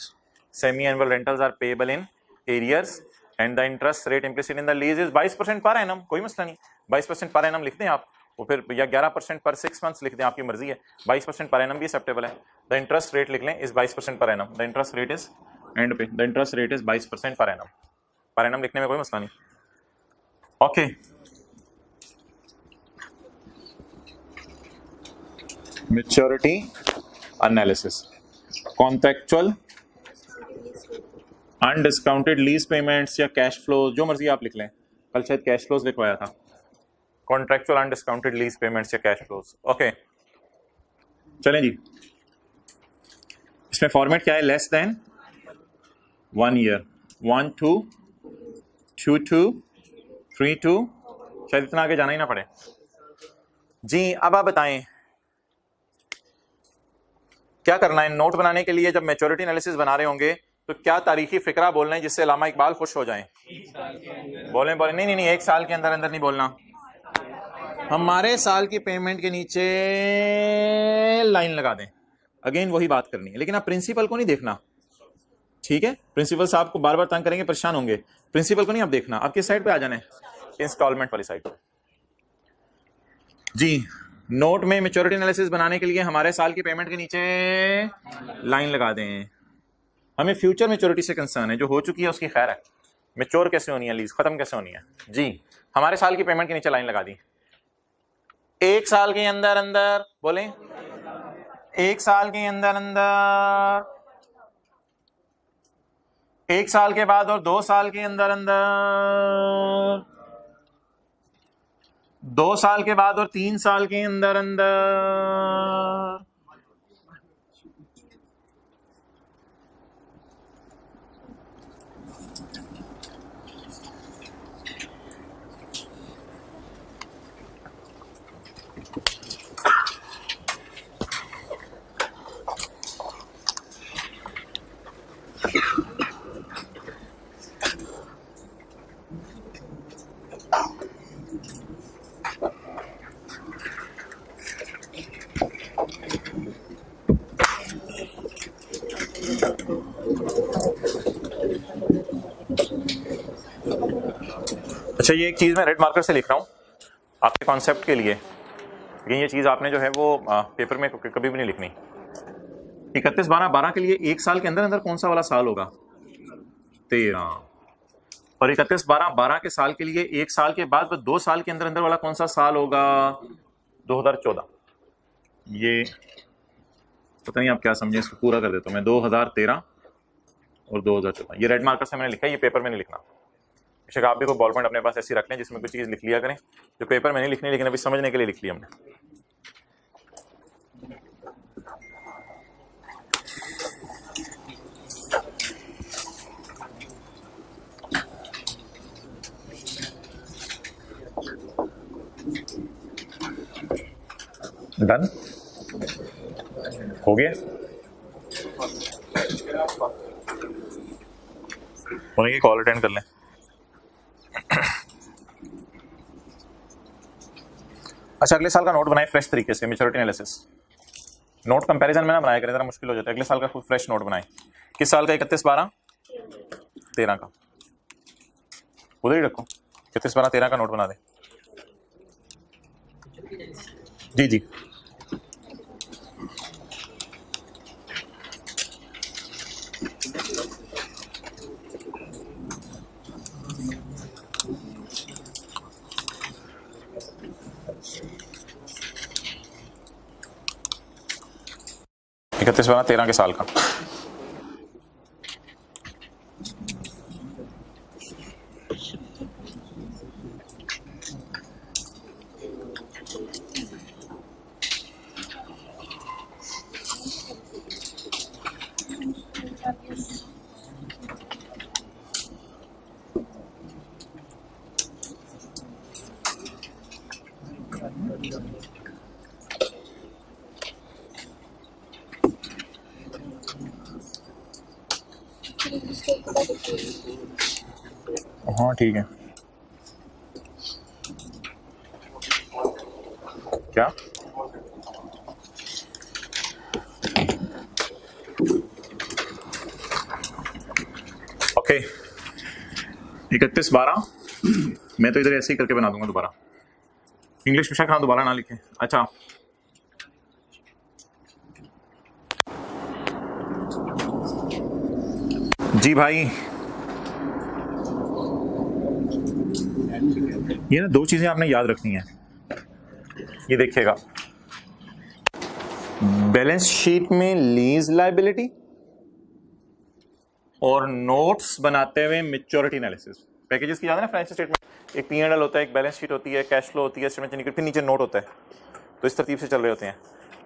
Semi-annual rentals are payable in arrears and the interest rate implicit in the lease is 22% per annum। कोई मसला नहीं, 22% पर एनम लिख दें आप, वो फिर या 11% पर 6 मंथ्स लिख दें, आपकी मर्जी है। 22% पर एनम भी एक्सेप्टेबल है। द इंटरेस्ट रेट लिख लें is 22% per annum. The interest rate is and pay the interest rate is 22% per annum. Per annum लिखने में कोई मसला नहीं। Okay maturity analysis, contractual undiscounted lease payments या कैश फ्लोज, जो मर्जी आप लिख लें। कल शायद कैश फ्लोज लिखवाया था। कॉन्ट्रैक्चुअल अनडिस्काउंटेड लीज पेमेंट्स या कैश फ्लोज। ओके चलें जी, इसमें फॉर्मेट क्या है? Less than 1 year, 1 2 2 2 3 2। शायद इतना आगे जाना ही ना पड़े जी। अब आप बताएं क्या करना है नोट बनाने के लिए? जब मैच्योरिटी एनालिसिस बना रहे होंगे तो क्या तारीखी फिक्रा बोलना है जिससे अल्लामा इकबाल खुश हो जाएं? बोलें बोलें। नहीं नहीं नहीं, 1 साल के अंदर अंदर नहीं बोलना। हमारे साल की पेमेंट के नीचे लाइन लगा दें, अगेन वही बात करनी है, लेकिन आप प्रिंसिपल को नहीं देखना, ठीक है? प्रिंसिपल साहब को बार बार तंग करेंगे, परेशान होंगे। प्रिंसिपल को नहीं आप देखना, आप किस साइड पे आ जाना है? इंस्टॉलमेंट वाली साइड पे जी। नोट में मेच्योरिटी एनालिसिस बनाने के लिए हमारे साल की पेमेंट के नीचे लाइन लगा दें। हमें फ्यूचर मेच्योरिटी से कंसर्न है, जो हो चुकी है उसकी खैर है, मेच्योर कैसे होनी है, लीज खत्म कैसे होनी है जी। हमारे साल की पेमेंट के नीचे लाइन लगा दी। एक साल के अंदर अंदर बोलें, एक साल के अंदर अंदर, एक साल के बाद और 2 साल के अंदर अंदर, 2 साल के बाद और 3 साल के अंदर अंदर, अच्छा ये एक चीज मैं रेड मार्कर से लिख रहा हूं आपके कॉन्सेप्ट के लिए, लेकिन ये चीज आपने जो है वो पेपर में कभी भी नहीं लिखनी। 31/12/12 के लिए एक साल के अंदर अंदर कौन सा वाला साल होगा? 13। और 31/12/12 के साल के लिए एक साल के बाद 2 साल के अंदर अंदर वाला कौन सा साल होगा? 2014। ये पता नहीं आप क्या समझे, इसको पूरा कर देता हूं मैं। 2013 और 2014, ये रेड मार्कर से मैंने लिखा है, ये पेपर में नहीं लिखना। बेशक आप भी कोई बॉल पॉइंट अपने पास ऐसी रख लें जिसमें कुछ चीज लिख लिया करें, जो पेपर में नहीं लिखनी, लेकिन अभी समझने के लिए लिख लिया हमने। डन हो गया? उन्हें कॉल अटेंड कर लें। अच्छा अगले साल का नोट बनाए फ्रेश तरीके से, मैच्योरिटी एनालिसिस। नोट कंपैरिजन में ना बनाया करें, जरा मुश्किल हो जाता है। अगले साल का खुद फ्रेश नोट बनाए। किस साल का? 31/12/13 का। उधर ही रखो, 31/12/13 का नोट बना दे। जी जी इकतीस 13 के साल का। हाँ ठीक है। क्या? ओके 31/12 मैं तो इधर ऐसे ही करके बना दूंगा दोबारा। इंग्लिश में शायद दोबारा ना लिखे। अच्छा जी भाई, ये ना 2 चीजें आपने याद रखनी है। ये देखिएगा, बैलेंस शीट में लीज लायबिलिटी और नोट्स बनाते हुए मैच्योरिटी एनालिसिस। पैकेजेस की याद है ना, फाइनेंशियल स्टेटमेंट एक P&L होता है, एक बैलेंस शीट होती है, कैश फ्लो होती है, स्टेटमेंट फिर नीचे नोट होता है। तो इस तरतीब से चल रहे होते हैं।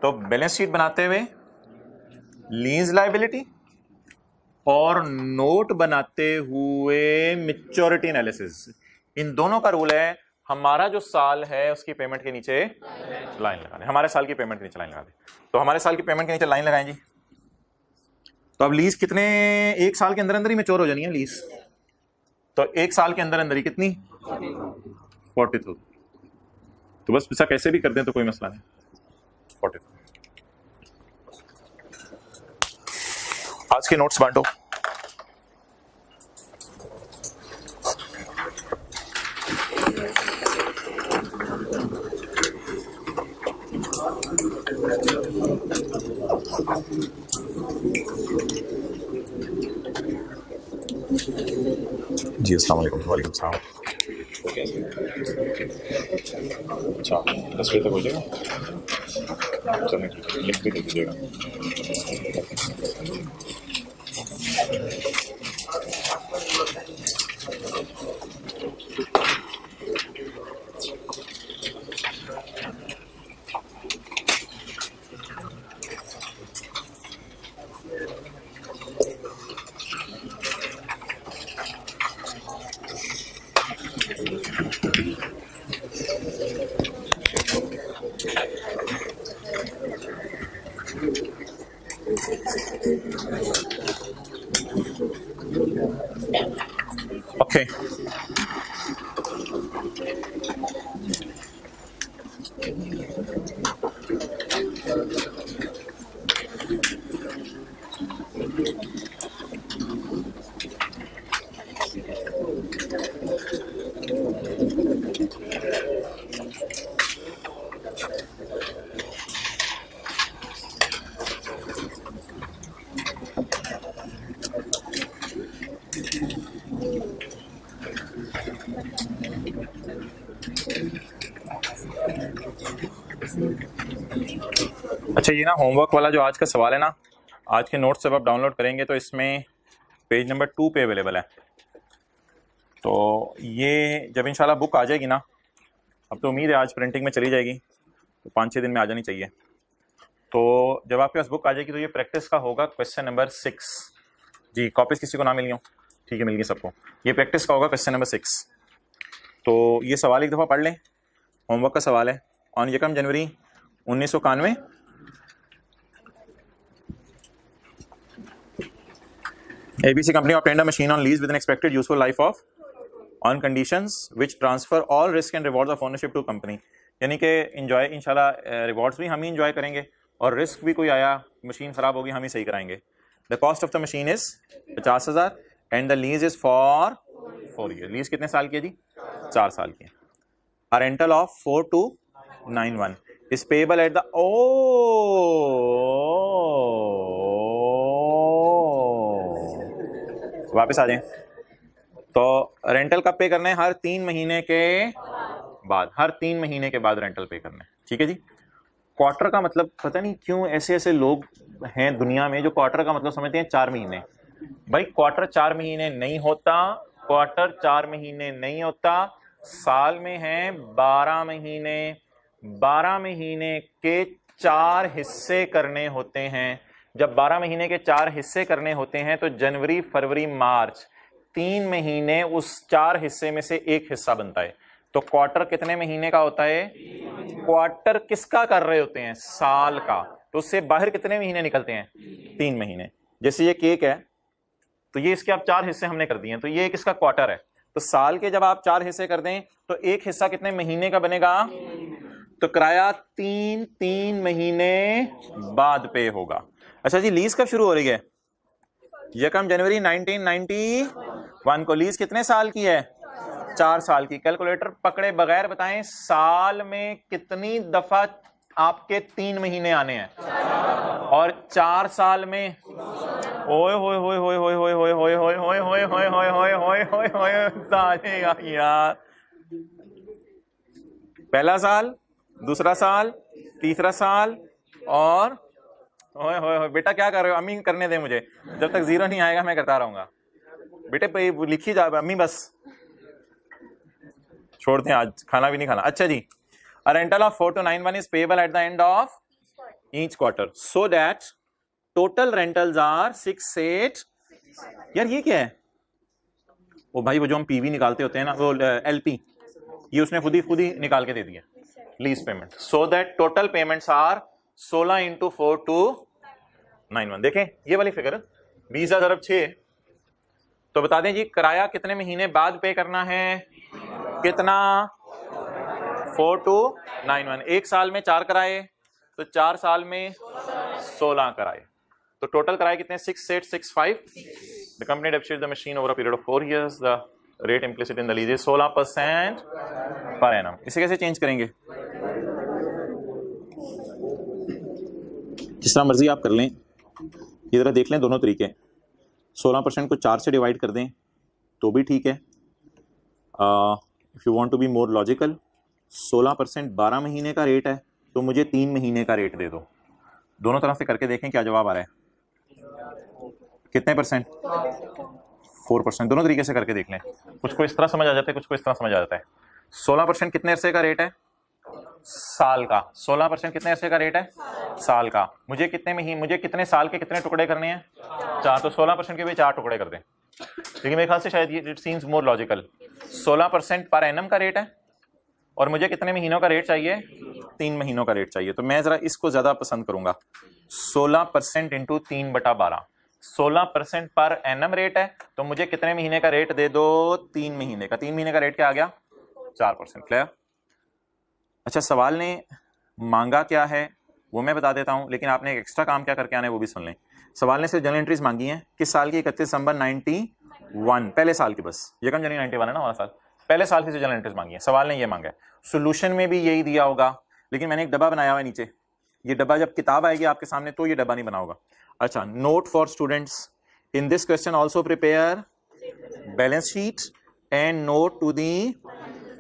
तो बैलेंस शीट बनाते हुए लीज लायबिलिटी और नोट बनाते हुए मैच्योरिटी एनालिसिस, इन दोनों का रूल है हमारा जो साल है उसकी पेमेंट के नीचे लाइन लगा दें। हमारे साल की पेमेंट के नीचे लाइन लगा दें। तो हमारे साल की पेमेंट के नीचे लाइन लगाएं जी। तो अब लीज कितने, 1 साल के अंदर अंदर ही मैच्योर हो जानी है लीज। तो 1 साल के अंदर अंदर ही कितनी, 40,000। तो बस पैसा कैसे भी कर दें तो कोई मसला नहीं, 40,000। आज के नोट्स बांटो। जी अस्सलाम वालेकुम। वालेकुम सलाम। अच्छा 10 बजे तक हो जाएगा। चलिए ठीक है, लिख भी दे दीजिएगा। ओके अच्छा, ये ना होमवर्क वाला जो आज का सवाल है ना, आज के नोट्स जब आप डाउनलोड करेंगे तो इसमें पेज नंबर 2 पे अवेलेबल है। तो ये जब इंशाल्लाह बुक आ जाएगी ना, अब तो उम्मीद है आज प्रिंटिंग में चली जाएगी, तो 5-6 दिन में आ जानी चाहिए। तो जब आपके पास बुक आ जाएगी तो ये प्रैक्टिस का होगा क्वेश्चन नंबर 6। जी कॉपीज किसी को ना मिली हो? ठीक है, मिल गई सबको। ये प्रैक्टिस का होगा क्वेश्चन नंबर 6। तो ये सवाल एक दफ़ा पढ़ लें, होमवर्क का सवाल है। ऑन यकम जनवरी 1991 ABC company obtained a machine on lease with an expected useful life of on conditions which transfer all risk and rewards of ownership to company। यानी कि इंजॉय इंशाल्लाह रिवॉर्ड्स भी हम ही इंजॉय करेंगे और रिस्क भी कोई आया, मशीन खराब होगी, हम ही सही कराएंगे। The cost of the machine is 50,000 and the lease is for 4 year. Lease कितने साल की है जी? 4 साल की। अ rental of 4291 is payable at the वापस आ जाएं। तो रेंटल कब पे करना है? हर 3 महीने के बाद, हर 3 महीने के बाद रेंटल पे करना है। ठीक है जी। क्वार्टर का मतलब पता नहीं क्यों ऐसे ऐसे लोग हैं दुनिया में जो क्वार्टर का मतलब समझते हैं 4 महीने। भाई क्वार्टर 4 महीने नहीं होता, क्वार्टर 4 महीने नहीं होता। साल में है 12 महीने, 12 महीने के 4 हिस्से करने होते हैं। जब 12 महीने के 4 हिस्से करने होते हैं तो जनवरी, फरवरी, मार्च 3 महीने उस 4 हिस्से में से एक हिस्सा बनता है। तो क्वार्टर कितने महीने का होता है? क्वार्टर किसका कर रहे होते हैं? साल का। तो उससे बाहर कितने महीने निकलते हैं? 3 महीने। जैसे ये केक है तो ये इसके अब 4 हिस्से हमने कर दिए हैं, तो ये किसका क्वार्टर है। तो साल के जब आप 4 हिस्से कर दें तो एक हिस्सा कितने महीने का बनेगा? तो किराया 3 महीने बाद पे होगा। अच्छा जी, लीज कब शुरू हो रही है? यकम जनवरी 1991 को। लीज कितने साल की है? 4 साल की। कैलकुलेटर पकड़े बगैर बताएं साल में कितनी दफा आपके 3 महीने आने हैं? और 4 साल में ओए होए होए होए होए होए होए होए होए होए होए होए होए होए होए होए होए यार। पहला साल, दूसरा साल, तीसरा साल और ओए होए होए। बेटा क्या कर रहे हो? अम्मी करने दे मुझे, जब तक 0 नहीं आएगा मैं करता रहूंगा। बेटे लिखी जा अम्मी, बस छोड़ दें, आज खाना भी नहीं खाना। अच्छा जी, a rental of 4291 is payable at the end of each quarter so that total rentals are 68। यार ये क्या है? वो भाई वो जो हम पीवी निकालते होते हैं ना, वो एलपी, ये उसने खुद ही निकाल के दे दिया lease payment. So that total payments are 16 × 4291। देखें ये वाली फिगर 20,006। तो बता दें जी किराया कितने महीने बाद पे करना है? कितना? 4291। एक साल में 4 कराए तो 4 साल में 16 कराए। तो टोटल कराए कितने 6865। The company depreciate the machine over a period of 4 years, the rate implicit in the lease 16% per annum. इसे कैसे चेंज करेंगे? जिस तरह मर्जी आप कर लें, ये जरा देख लें दोनों तरीके। 16% को 4 से डिवाइड कर दें तो भी ठीक है। If you want to be more logical, 16% 12 महीने का रेट है तो मुझे 3 महीने का रेट दे दो। दोनों तरफ से करके देखें क्या जवाब आ रहा है। कितने परसेंट? 4%। दोनों तरीके से करके देख लें, कुछ को इस तरह समझ आ जाता है, कुछ को इस तरह समझ आ जाता है। 16% कितने अरसे का रेट है? साल का। 16% कितने अरसे का रेट है? साल का। मुझे कितने महीने, मुझे कितने साल के कितने टुकड़े करने हैं? 4। तो 16% के भी 4 टुकड़े कर दें। लेकिन मेरे ख्याल से शायद ये it seems more logical. 16% per annum का रेट है और मुझे कितने महीनों का रेट चाहिए? 3 महीनों का रेट चाहिए। तो मैं जरा इसको ज्यादा पसंद करूंगा। 16% इंटू 3/12। 16% पर एनम रेट है तो मुझे कितने महीने का रेट दे दो? 3 महीने का। 3 महीने का रेट क्या आ गया? 4%। क्लियर? अच्छा, सवाल ने मांगा क्या है वो मैं बता देता हूं, लेकिन आपने एक एक्स्ट्रा काम क्या करके आना है वो भी सुन लें। सवाल ने सिर्फ जनरल एंट्रीज मांगी हैं। किस साल की? 31 दिसंबर 91, पहले साल की। बस ये कम जनवरी 91 है ना हमारा साल। पहले साल की जनरल एंट्रीज मांगी है। सवाल ने ये मांगा है। सोल्यूशन में भी यही दिया होगा, लेकिन मैंने एक डब्बा बनाया हुआ है नीचे। ये डब्बा जब किताब आएगी आपके सामने तो ये डब्बा नहीं बना होगा। अच्छा, note for students, in this question also prepare balance sheet and note to the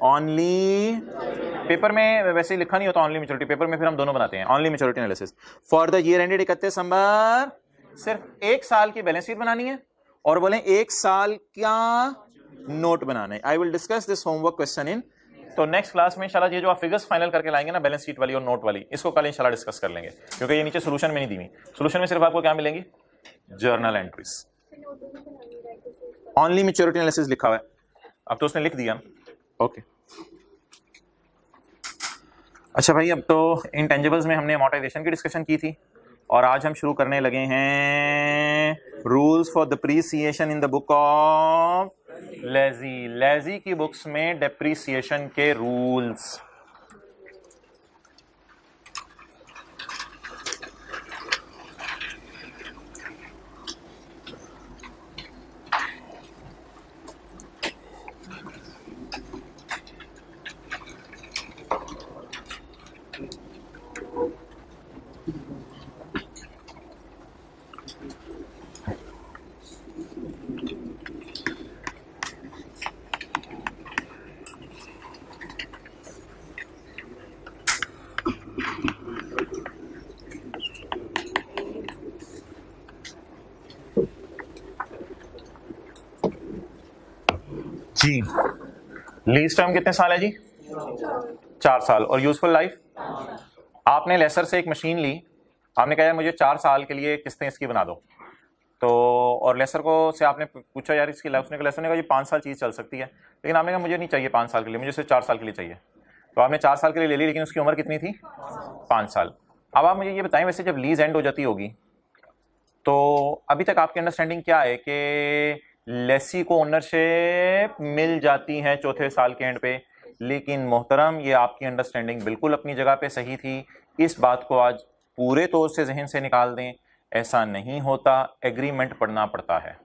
only. Paper में वैसे ही लिखा नहीं होता ओनली मैच्योरिटी, पेपर में फिर हम दोनों बनाते हैं only maturity analysis for the year ended 31 दिसंबर। सिर्फ एक साल की बैलेंस शीट बनानी है और बोले एक साल क्या नोट बनाना है। I will discuss this homework question in, तो नेक्स्ट क्लास में इंशाल्लाह ये जो आप फिगर्स फाइनल करके लाएंगे ना, बैलेंस शीट वाली और नोट वाली, इसको कल इंशाल्लाह डिस्कस कर लेंगे, क्योंकि ये नीचे सोल्यूशन में नहीं दी हुई। सोल्यूशन में सिर्फ आपको क्या मिलेंगी? Journal entries. Only maturity analysis लिखा हुआ है, अब तो उसने लिख दिया। ओके अच्छा भाई, अब तो इंटेंजिबल्स में हमने अमोर्टाइजेशन की डिस्कशन की थी और आज हम शुरू करने लगे हैं rules for depreciation in the book of lazy. Lazy की बुक्स में डेप्रीसिएशन के रूल्स। जी, लीज टर्म कितने साल है जी? 4 साल। और यूजफुल लाइफ? आपने लेसर से एक मशीन ली, आपने कहा यार मुझे 4 साल के लिए किस्तें इसकी बना दो, तो और लेसर को से आपने पूछा यार इसकी लाइफ, उसने लेसर ने कहा ये 5 साल चीज़ चल सकती है, लेकिन आपने कहा मुझे नहीं चाहिए 5 साल के लिए, मुझे सिर्फ 4 साल के लिए चाहिए। तो आपने 4 साल के लिए ले ली, लेकिन उसकी उम्र कितनी थी? 5 साल। अब आप मुझे ये बताएं, वैसे जब लीज एंड हो जाती होगी तो अभी तक आपकी अंडरस्टैंडिंग क्या है कि लेसी को ओनरशिप मिल जाती है चौथे साल के एंड पे? लेकिन मोहतरम, ये आपकी अंडरस्टैंडिंग बिल्कुल अपनी जगह पे सही थी, इस बात को आज पूरे तौर से जहन से निकाल दें। ऐसा नहीं होता, एग्रीमेंट पढ़ना पड़ता है।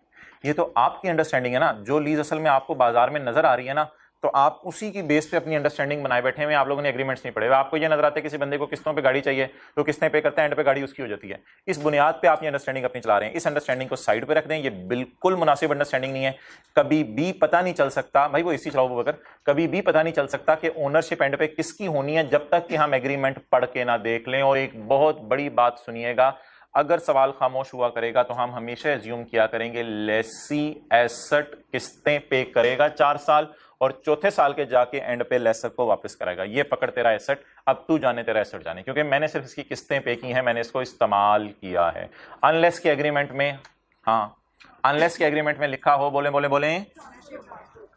ये तो आपकी अंडरस्टैंडिंग है ना, जो लीज असल में आपको बाजार में नजर आ रही है ना, तो आप उसी की बेस पे अपनी अंडरस्टैंडिंग बनाए बैठे हैं। आप लोगों ने एग्रीमेंट्स नहीं पढ़े। आपको ये नजर आता है किसी बंदे को किस्तों पे गाड़ी चाहिए तो किस्तें पे करता है, एंड पे गाड़ी उसकी हो जाती है। इस बुनियाद पे आप ये अंडरस्टैंडिंग अपनी चला रहे हैं। इस अंडरस्टैंडिंग को साइड पे रख दें, ये बिल्कुल मुनासिब अंडरस्टैंडिंग नहीं है। कभी भी पता नहीं चल सकता, भाई वो इसी चलाओ बकर, कभी भी पता नहीं चल सकता कि ओनरशिप एंड पे किसकी होनी है जब तक कि हम एग्रीमेंट पढ़ के ना देख लें। और एक बहुत बड़ी बात सुनिएगा, अगर सवाल खामोश हुआ करेगा तो हम हमेशा एज्यूम किया करेंगे लेसी एसेट किस्तें पे करेगा 4 साल और चौथे साल के जाके एंड पे लेसर को वापस कराएगा। ये पकड़ तेरा एसेट, अब तू जाने तेरा एसेट जाने, क्योंकि मैंने सिर्फ इसकी किस्तें पे की हैं, मैंने इसको इस्तेमाल किया है। अनलेस के एग्रीमेंट में, हाँ अनलेस के एग्रीमेंट में लिखा हो,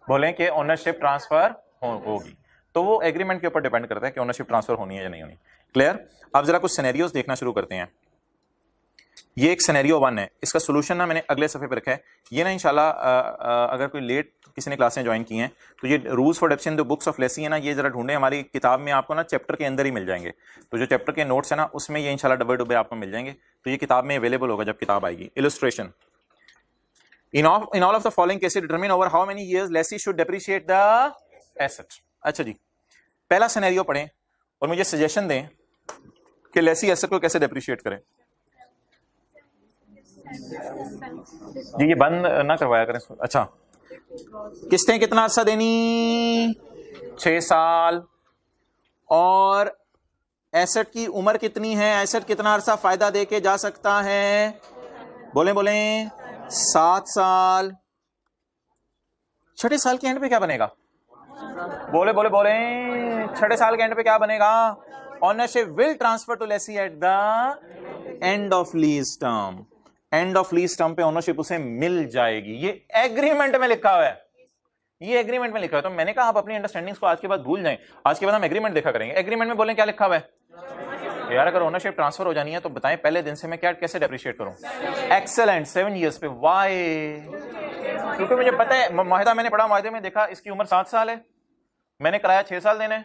बोले कि ओनरशिप ट्रांसफर होगी, तो वो एग्रीमेंट के ऊपर डिपेंड करता है कि ओनरशिप ट्रांसफर होनी है या नहीं होनी। क्लियर? अब जरा कुछ सिनेरियोस देखना शुरू करते हैं। ये एक सिनेरियो 1 है। इसका सोल्यूशन ना मैंने अगले सफ़े पे रखा है। ये ना इंशाल्लाह अगर कोई लेट किसी ने क्लासें ज्वाइन की हैं तो ये rules for डेप्शन the books of Lesi है ना, ये जरा ढूंढे हमारी किताब में, आपको ना चैप्टर के अंदर ही मिल जाएंगे। तो जो चैप्टर के नोट्स है ना उसमें ये इंशाल्लाह डब्बे डुब्बे आपको मिल जाएंगे। तो ये किताब में अवेलेबल होगा जब किताब आएगी। Illustration in all of the following cases determine over how many years lessee should depreciate the asset. अच्छा जी, पहला सिनेरियो पढ़ें और मुझे सजेशन दें कि लेसी एसेट को कैसे डेप्रिशिएट करें। जी ये बंद ना करवाया करें। अच्छा, किस्तें कितना अर्सा देनी? 6 साल। और एसेट की उम्र कितनी है? एसेट कितना अर्सा फायदा देके जा सकता है? बोले 7 साल। छठे साल के एंड पे क्या बनेगा? बोले छठे साल के एंड पे क्या बनेगा? Ownership will transfer to lessee at the end of lease term. End of lease term पे ओनरशिप उसे मिल जाएगी। ये एग्रीमेंट में लिखा हुआ है, ये एग्रीमेंट में लिखा है। तो मैंने कहा आप अपनी अंडरस्टैंडिंग्स को आज के बाद भूल जाएं, आज के बाद हम एग्रीमेंट देखा करेंगे। एग्रीमेंट में बोलें क्या लिखा हुआ है यार, अगर ओनरशिप ट्रांसफर हो जानी है तो बताएं पहले दिन से मैं क्या कैसे डेप्रिशिएट करूं। एक्सेलेंट, 7 इयर्स पे। वाई? क्योंकि मुझे पता है, मुआहिदा मैंने पढ़ा, मुआहिदे में देखा इसकी उम्र 7 साल है, मैंने कराया 6 साल देने।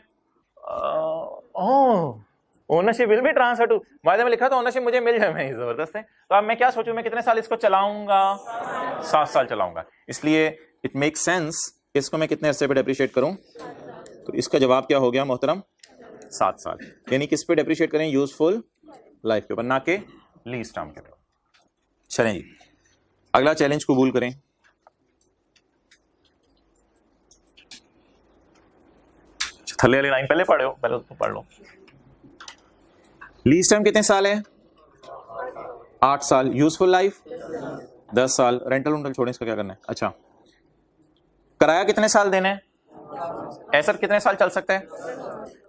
Ownership will be transfer to, मुआहिदे में लिखा तो ओनरशिप मुझे मिल जाए। मैं जबरदस्त है। तो अब मैं क्या सोचूं, मैं कितने साल इसको चलाऊंगा? 7 साल चलाऊंगा। इसलिए इट मेक सेंस इसको मैं कितने अरसे पे डेप्रिशिएट करूं। तो इसका जवाब क्या हो गया मोहतरम? 7 साल। यानी किस पे डेप्रिशिएट करें? यूजफुल लाइफ के ऊपर, ना के लीज टर्म के ऊपर। चलें जी, अगला चैलेंज कबूल करें। थल्ले वाली लाइन पहले पढ़े हो, पहले तो पढ़ लो। लीज टर्म कितने साल है? 8 साल। यूजफुल लाइफ 10 साल। रेंटल वेंटल छोड़ें, इसका क्या करना है? अच्छा, कराया कितने साल देने? एसेट कितने साल चल सकता है?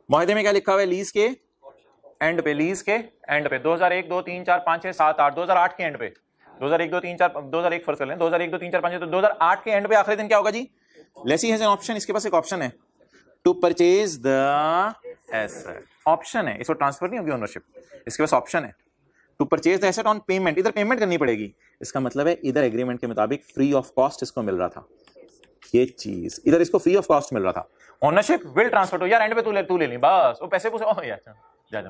मुआहिदे में क्या लिखा हुआ है? लीज के एंड पे, लीज के एंड पे 2001 2 3 4 5 6 7 8, 2008 के एंड पे। 2001 2 3 4 2001 फर्स्ट कर लें, 2001 2 3 4 5 तो 2008 के एंड पे आखिरी दिन क्या होगा जी? लेसी हैज एन ऑप्शन, इसके पास एक ऑप्शन है to purchase the asset. Option है, इसको ट्रांसफर नहीं होगी ओनरशिप, इसके पास ऑप्शन है to purchase the asset on payment. इधर पेमेंट करनी पड़ेगी, इसका मतलब है इधर एग्रीमेंट के मुताबिक फ्री ऑफ कॉस्ट इसको मिल रहा था ये चीज, इधर इसको फ्री ऑफ कॉस्ट मिल रहा था। ओनरशिप विल ट्रांसफर टू, यार एंड पे तू ले ली बस, वो पैसे पूछे, ओह यार जा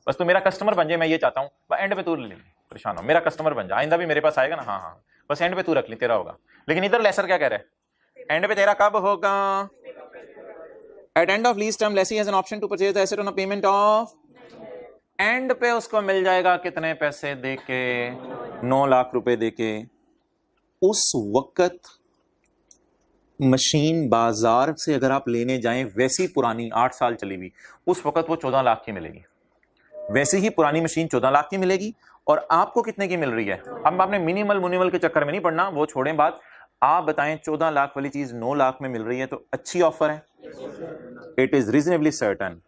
बस तू मेरा कस्टमर बन जाए, मैं ये चाहता हूँ। एंड पे तू ले ली, परेशान हो, मेरा कस्टमर बन जा, आइंदा भी मेरे पास आएगा ना। हाँ, बस एंड पे तू रख ली, तेरा होगा। लेकिन इधर लेसर क्या कह रहा है? एंड पे तेरा कब होगा? At end of lease term lessee has an option to purchase the asset on a payment of. End पे उसको मिल जाएगा कितने पैसे देके? 9 लाख रुपए देके। उस वक्त मशीन बाजार से अगर आप लेने जाएं, वैसी पुरानी 8 साल चली हुई, उस वक्त वो 14 लाख की मिलेगी। वैसे ही पुरानी मशीन 14 लाख की मिलेगी। और आपको कितने की मिल रही है? अब आपने मिनिमल के चक्कर में नहीं पड़ना, वो छोड़ें बात। आप बताएं 14 लाख वाली चीज 9 लाख में मिल रही है तो अच्छी ऑफर है। इट इज रीजनेबली सर्टन,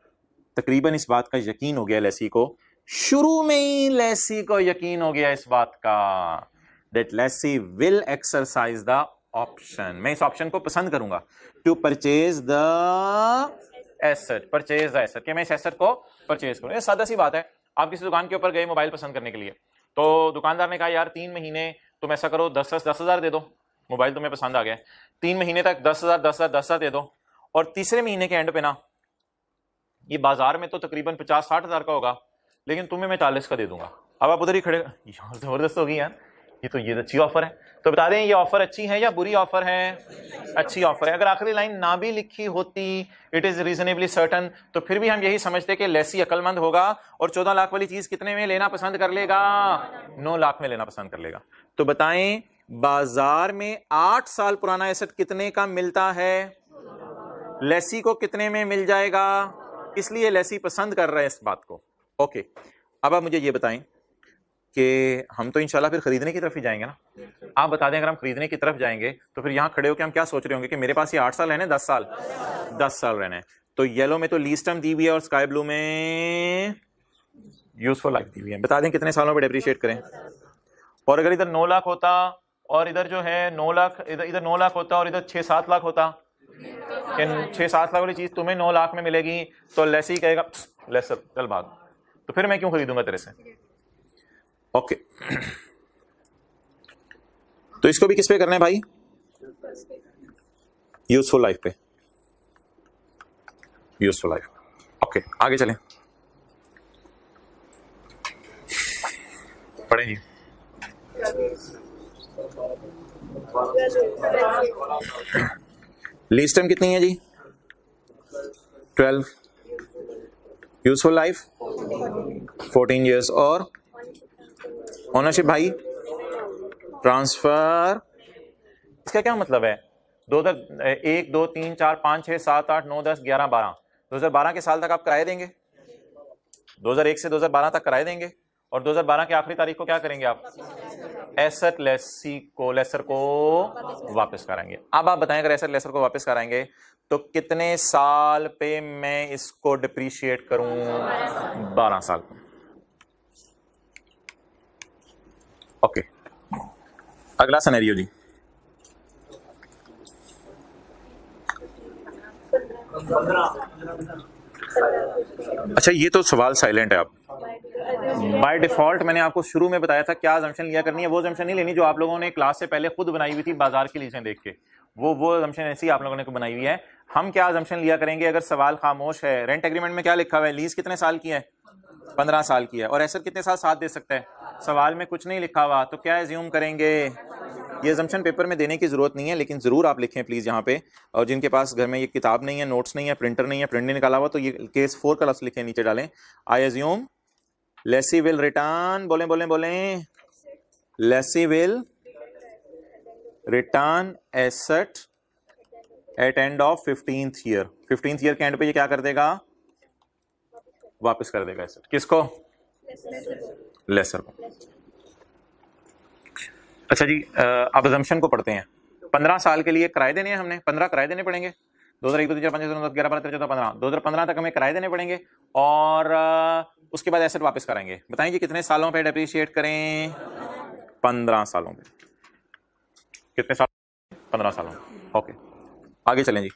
तकरीबन इस बात का यकीन हो गया लेसी को, शुरू में ही लेसी को यकीन हो गया इस बात का that lessee will exercise the option. मैं इस ऑप्शन को पसंद करूंगा, to purchase the asset, purchase the asset, कि मैं इस एसेट को परचेज करूं। ये सादा सी बात है। आप किसी दुकान के ऊपर गए मोबाइल पसंद करने के लिए, तो दुकानदार ने कहा यार 3 महीने तुम ऐसा करो 10,000 दे दो, मोबाइल तुम्हें पसंद आ गया, 3 महीने तक 10,000 दे दो। और तीसरे महीने के एंड पे ना, ये बाजार में तो तकरीबन 50-60 हज़ार का होगा, लेकिन तुम्हें मैं 40 का दे दूंगा। अब आप उधर ही खड़े, यार जबरदस्त होगी यार, ये अच्छी ऑफर है। तो बता दें ये ऑफर अच्छी है या बुरी ऑफर है? अच्छी ऑफर है। अगर आखिरी लाइन ना भी लिखी होती इट इज रीजनेबली सर्टन, तो फिर भी हम यही समझते कि लेसी अक्लमंद होगा और 14 लाख वाली चीज कितने में लेना पसंद कर लेगा? 9 लाख में लेना पसंद कर लेगा। तो बताएं बाजार में 8 साल पुराना एसेट कितने का मिलता है? लेसी को कितने में मिल जाएगा? इसलिए लेसी पसंद कर रहा है इस बात को। ओके, अब आप मुझे ये बताएं कि हम तो इंशाल्लाह फिर खरीदने की तरफ ही जाएंगे ना। आप बता दें अगर हम खरीदने की तरफ जाएंगे तो फिर यहाँ खड़े होकर हम क्या सोच रहे होंगे कि मेरे पास ये 8 साल रहने, 10 साल रहने। तो येलो में तो लीज टर्म दी हुई है और स्काई ब्लू में यूजफुल लाइफ दी हुई है। बता दें कितने सालों पर डेप्रिशिएट करें। और अगर इधर 9 लाख होता और इधर जो है 9 लाख, इधर 9 लाख होता और इधर 6-7 लाख होता, 6-7 लाख वाली चीज तुम्हें 9 लाख में मिलेगी, तो लेसी कहेगा लेसर चल भाग, तो फिर मैं क्यों खरीदूंगा तेरे से? ओके, तो इसको भी किस पे करना है भाई? यूजफुल लाइफ पे, यूजफुल लाइफ। ओके, आगे चलें, पढ़ें जी। लीज टाइम कितनी है जी? 12। Useful life 14 years। और ओनरशिप भाई ट्रांसफर, इसका क्या मतलब है? 1 2 3 4 5 6 7 8 9 10 11 12, 2012 के साल तक आप किराए देंगे, 2001 से 2012 तक किराए देंगे, और 2012 की आखिरी तारीख को क्या करेंगे आप? एसेट लेसर को वापस कराएंगे। अब आप बताएं, अगर एसेट लेसर को वापस कराएंगे तो कितने साल पे मैं इसको डिप्रीशिएट करूं? 12 साल। ओके, अगला सिनेरियो जी। अच्छा, ये तो सवाल साइलेंट है। आप बाय डिफॉल्ट मैंने आपको शुरू में बताया था क्या अजम्पशन लिया करनी है, वो अजम्पशन नहीं लेनी जो आप लोगों ने क्लास से पहले खुद बनाई हुई थी बाजार की लीजें देख के, वो अजम्पशन ऐसी आप लोगों ने बनाई हुई है। हम क्या अजम्पशन लिया करेंगे अगर सवाल खामोश है? रेंट एग्रीमेंट में क्या लिखा हुआ है? लीज कितने साल की है? 15 साल की है। और एसेट कितने साल साथ दे सकता है? सवाल में कुछ नहीं लिखा हुआ, तो क्या एज्यूम करेंगे? ये अजम्पशन पेपर में देने की जरूरत नहीं है, लेकिन जरूर आप लिखें प्लीज यहाँ पे। और जिनके पास घर में ये किताब नहीं है, नोट्स नहीं है, प्रिंटर नहीं है, प्रिंट नहीं निकाला हुआ, तो ये केस 4 का लफ्ज लिखे नीचे डालें। I assume lessee will return, बोलें बोलें बोलें, lessee will return asset at end of 15th year. 15th year के एंड पे ये क्या कर देगा? वापस कर देगा एसेट। किसको? लेसर को। अच्छा जी, अब अजम्पशन को पढ़ते हैं। 15 साल के लिए किराए देने हैं हमने, 15 किराए देने पड़ेंगे। 2001 2 3 4 5 6 7 8 9 10 11 12 13 14 15, 2015 तक हमें किराए देने पड़ेंगे, और उसके बाद एसेट वापस कराएंगे। बताएंगे कितने सालों पे डेप्रिशिएट करें? 15 सालों पे। कितने साल? 15 सालों। ओके, आगे चलें जी।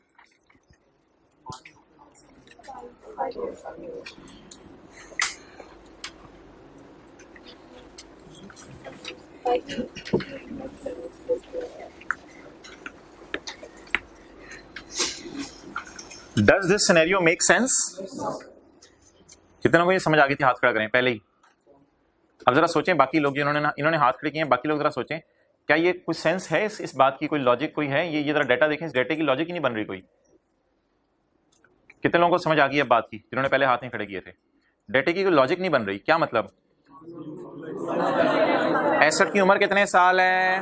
Does this scenario make sense? कितनों को ये समझ आ गई थी? हाथ खड़ा करें पहले ही। अब जरा सोचें, बाकी लोग इन्होंने हाथ खड़े किए हैं, बाकी लोग जरा सोचें क्या ये कुछ सेंस है इस बात की? कोई लॉजिक कोई है? ये जरा डाटा देखें, इस डाटे की लॉजिक ही नहीं बन रही कोई। कितने लोगों को समझ आ गई है बात की जिन्होंने पहले हाथ नहीं खड़े किए थे? डाटे की कोई लॉजिक नहीं बन रही। क्या मतलब? एसेट की उम्र कितने साल है?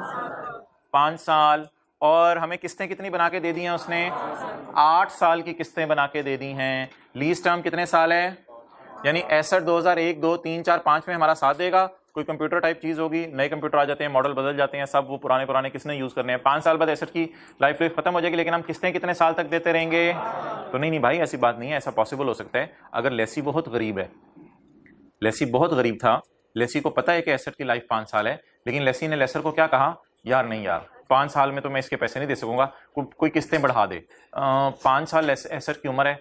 5 साल। और हमें किस्तें कितनी बना के दे दी हैं उसने? 8 साल की किस्तें बना के दे दी हैं। लीज टर्म कितने साल है? यानी एसेट 2001 2 3 4 5 में हमारा साथ देगा। कोई कंप्यूटर टाइप चीज होगी, नए कंप्यूटर आ जाते हैं, मॉडल बदल जाते हैं, सब वो पुराने किसने यूज करने हैं। 5 साल बाद एसेट की लाइफ खत्म हो जाएगी, लेकिन हम किस्तें कितने साल तक देते रहेंगे? तो नहीं भाई, ऐसी बात नहीं है। ऐसा पॉसिबल हो सकता है अगर लेसी बहुत गरीब है। लेसी बहुत गरीब था, लेसी को पता है कि एसेट की लाइफ 5 साल है, लेकिन लेसी ने लेसर को क्या कहा? यार नहीं यार, 5 साल में तो मैं इसके पैसे नहीं दे सकूंगा, कोई किस्तें बढ़ा दे। 5 साल एसेट की उम्र है,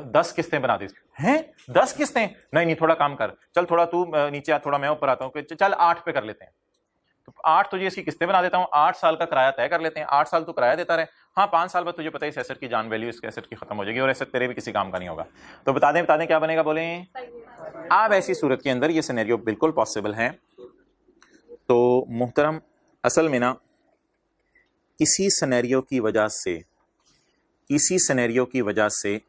10 किस्तें बना दी हैं। 10 किस्तें? नहीं, थोड़ा काम कर, चल थोड़ा तू नीचे आ, थोड़ा मैं ऊपर आता हूँ, चल 8 पे कर लेते हैं। तो 8 तुझे इसकी किस्तें बना देता हूँ, 8 साल का किराया तय कर लेते हैं, 8 साल तू किराया देता रहे। हाँ, 5 साल बाद तुझे पता है इस एसेट की जान वैल्यू इस एसेट की खत्म हो जाएगी और एसेट तेरे भी किसी काम का नहीं होगा। तो बता दें क्या बनेगा? बोले। अब ऐसी सूरत के अंदर ये सिनेरियो बिल्कुल पॉसिबल है। तो मुहतरम, असल में ना इसी सिनेरियो की वजह से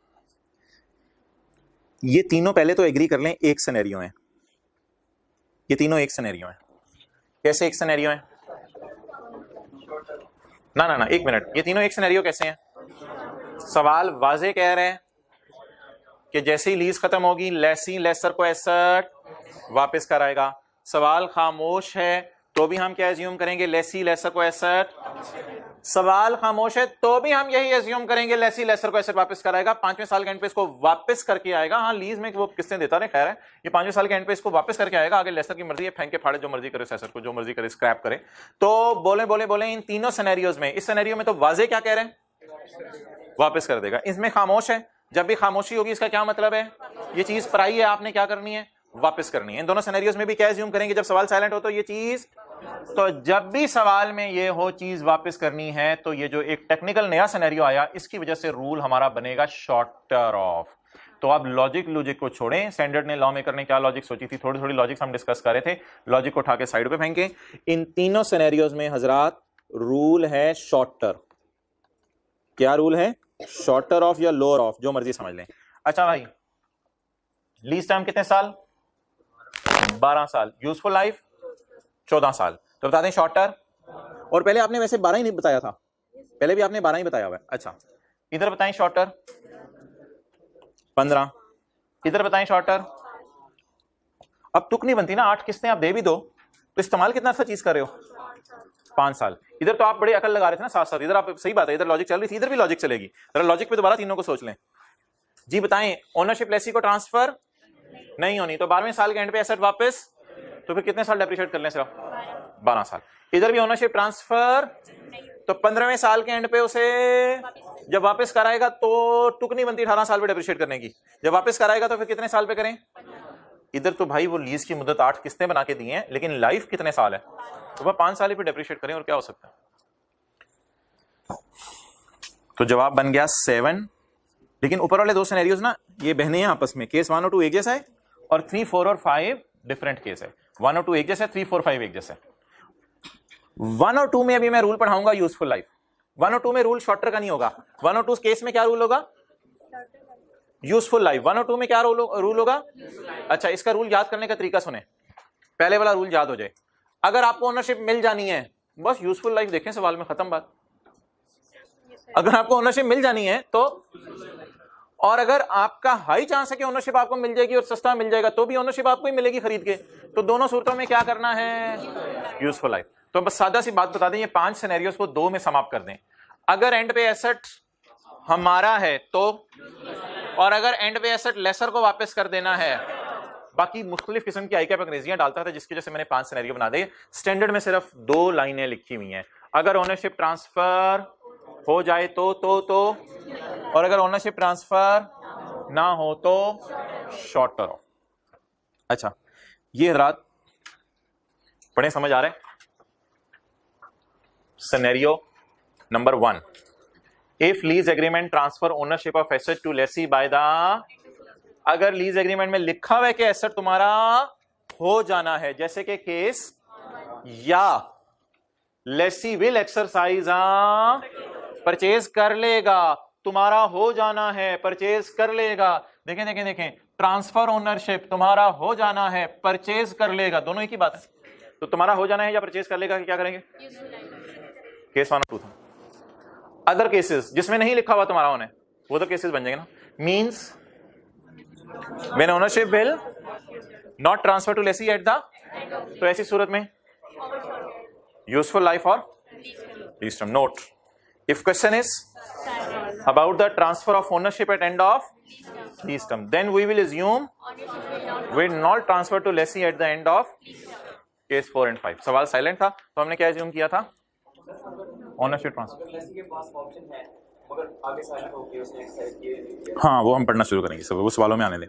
ये तीनों, पहले तो एग्री कर लें, एक सिनेरियो है। ये तीनों एक सिनेरियो है। कैसे एक सिनेरियो है? ना, एक मिनट, ये तीनों एक सिनेरियो कैसे हैं? सवाल वाजे कह रहे हैं कि जैसे ही लीज खत्म होगी लेसी लेसर को एसेट वापस कराएगा। सवाल खामोश है तो भी हम क्या एज्यूम करेंगे? लेसी लेसर को एसेट। सवाल खामोश है तो भी हम यही एज्यूम करेंगे लेसी लेसर को एसेट वापस कराएगा। 5वें साल के एंड पे इसको वापस करके आएगा। हाँ, लीज में वो किस्तें देता रहे, खैर है, ये 5वें साल के एंड पे इसको वापस करके आएगा। आगे लेसर की मर्जी है, फेंक के फाड़े, जो मर्जी करे एसेट को, जो मर्जी करे स्क्रैप करे। तो बोले इन तीनों सिनेरियोज में, इस सिनेरियो में तो वाजे क्या कह रहे हैं? वापस कर देगा। इसमें खामोश है, जब भी खामोशी होगी इसका क्या मतलब है? ये चीज पराई है, आपने क्या करनी है? वापस करनी है। इन दोनों सिनेरियोज में भी क्या एज्यूम करेंगे जब सवाल साइलेंट हो तो ये चीज, तो जब भी सवाल में ये हो चीज वापस करनी है तो ये जो एक टेक्निकल नया सिनेरियो आया इसकी वजह से रूल हमारा बनेगा शॉर्टर ऑफ। तो आप लॉजिक को छोड़ें, स्टैंडर्ड ने लॉ मेकर ने क्या लॉजिक सोची थी, थोड़ी थोड़ी लॉजिक हम डिस्कस कर रहे थे, लॉजिक को उठा के साइड पे फेंके। इन तीनों सिनेरियोज में हजरात रूल है शॉर्टर। क्या रूल है? शॉर्टर ऑफ या लोअर ऑफ, जो मर्जी समझ लें। अच्छा भाई, लीज टाइम कितने साल? 12 साल। यूजफुल लाइफ 14 साल। तो बता दें शॉर्टर। और पहले आपने वैसे 12 ही नहीं बताया था, पहले भी आपने 12 ही बताया हुआ है। अच्छा, इधर बताएं शॉर्टर 15, इधर बताएं शॉर्टर। अब तुक नहीं बनती ना, 8 किस्तें आप दे भी दो तो इस्तेमाल कितना सा चीज कर रहे हो? 5 साल। इधर तो आप बड़ी अकल लगा रहे थे ना साथ साथ, इधर आप सही बात है, इधर लॉजिक चल रही थी, इधर भी लॉजिक चलेगी। जरा लॉजिक पे दोबारा तीनों को सोच लें जी। बताएं, ओनरशिप लेसी को ट्रांसफर नहीं होनी तो 12वें साल के एंड पे एसेट वापस, तो फिर कितने साल डेप्रिशिएट कर लें? सिर्फ 12 साल। इधर भी ओनरशिप ट्रांसफर तो 15वें साल के एंड पे उसे जब वापस कराएगा तो टुक नहीं बनती 18 साल पे डेप्रिशिएट करने की। जब वापस कराएगा तो फिर कितने साल पे करें? इधर तो भाई वो लीज की मुद्दत 8 किस्तें बना के दी हैं, लेकिन लाइफ कितने साल है? तो वह 5 साल ही पे डेप्रिशिएट करें, और क्या हो सकता है? तो जवाब बन गया 7। लेकिन ऊपर वाले 2 सिनेरियोज ना ये बहने हैं आपस में, केस 1 और 2 एक जैसा है और 3, 4 और 5 डिफरेंट केस है। 1 और 2 एक जैसा है, 3, 4, 5 एक जैसा है। 1 और 2 में अभी मैं रूल पढ़ाऊंगा यूजफुल लाइफ। 1 और 2 में रूल शॉर्टर का नहीं होगा। 1 और 2 केस में क्या रूल होगा? Useful life. 1 और 2 में क्या रूल होगा? अच्छा, इसका रूल याद करने का तरीका सुने, पहले वाला रूल याद हो जाए। अगर आपको ओनरशिप मिल जानी है, बस यूजफुल लाइफ देखें, सवाल में खत्म बात। अगर आपको ओनरशिप मिल जानी है तो, और अगर आपका हाई चांस है कि ओनरशिप आपको मिल जाएगी और सस्ता मिल जाएगा तो भी ओनरशिप आपको ही मिलेगी खरीद के, तो दोनों सूरतों में क्या करना है? Useful life. तो बस सादा सी बात बता दें, ये 5 सिनेरियोस को 2 में समाप्त कर दें। अगर एंड पे एसेट हमारा है तो, और अगर एंड पे एसेट लेसर को वापस कर देना है। बाकी मुख्तलिफ किस्म की आईकैप अंग्रेजियां डालता था जिसकी वजह से मैंने 5 सिनेरियो बना दिए। स्टैंडर्ड में सिर्फ 2 लाइनें लिखी हुई हैं। अगर ओनरशिप ट्रांसफर हो जाए तो और अगर ओनरशिप ट्रांसफर ना हो तो शॉर्टर ऑफ। अच्छा, ये रात पढ़े, समझ आ रहा है? Scenario number 1, if lease agreement transfer ownership of asset to lessee by the, अगर लीज एग्रीमेंट में लिखा हुआ है कि एसेट तुम्हारा हो जाना है, जैसे कि केस, या लेसी विल एक्सरसाइज, परचेज कर लेगा, तुम्हारा हो जाना है, परचेज कर लेगा। देखें देखें देखें, ट्रांसफर ओनरशिप तुम्हारा हो जाना है, परचेज कर लेगा, दोनों एक ही बात है। तो तुम्हारा हो जाना है या परचेज कर लेगा, क्या करेंगे? केस 1 और 2 था। अदर केसेस जिसमें नहीं लिखा हुआ तुम्हारा होना है, वो तो केसेस बन जाएंगे ना। Means when ownership will not transfer to lessee at the, तो ऐसी सूरत में यूजफुल लाइफ और lease term. Note, if question is about the transfer of ownership at end of lease term, then we will assume will not transfer to lessee at the end of case 4 and 5। सवाल silent था तो हमने क्या assume किया था? Ownership transfer. हाँ, वो हम पढ़ना शुरू करेंगे, सब वो सवालों में आने दें।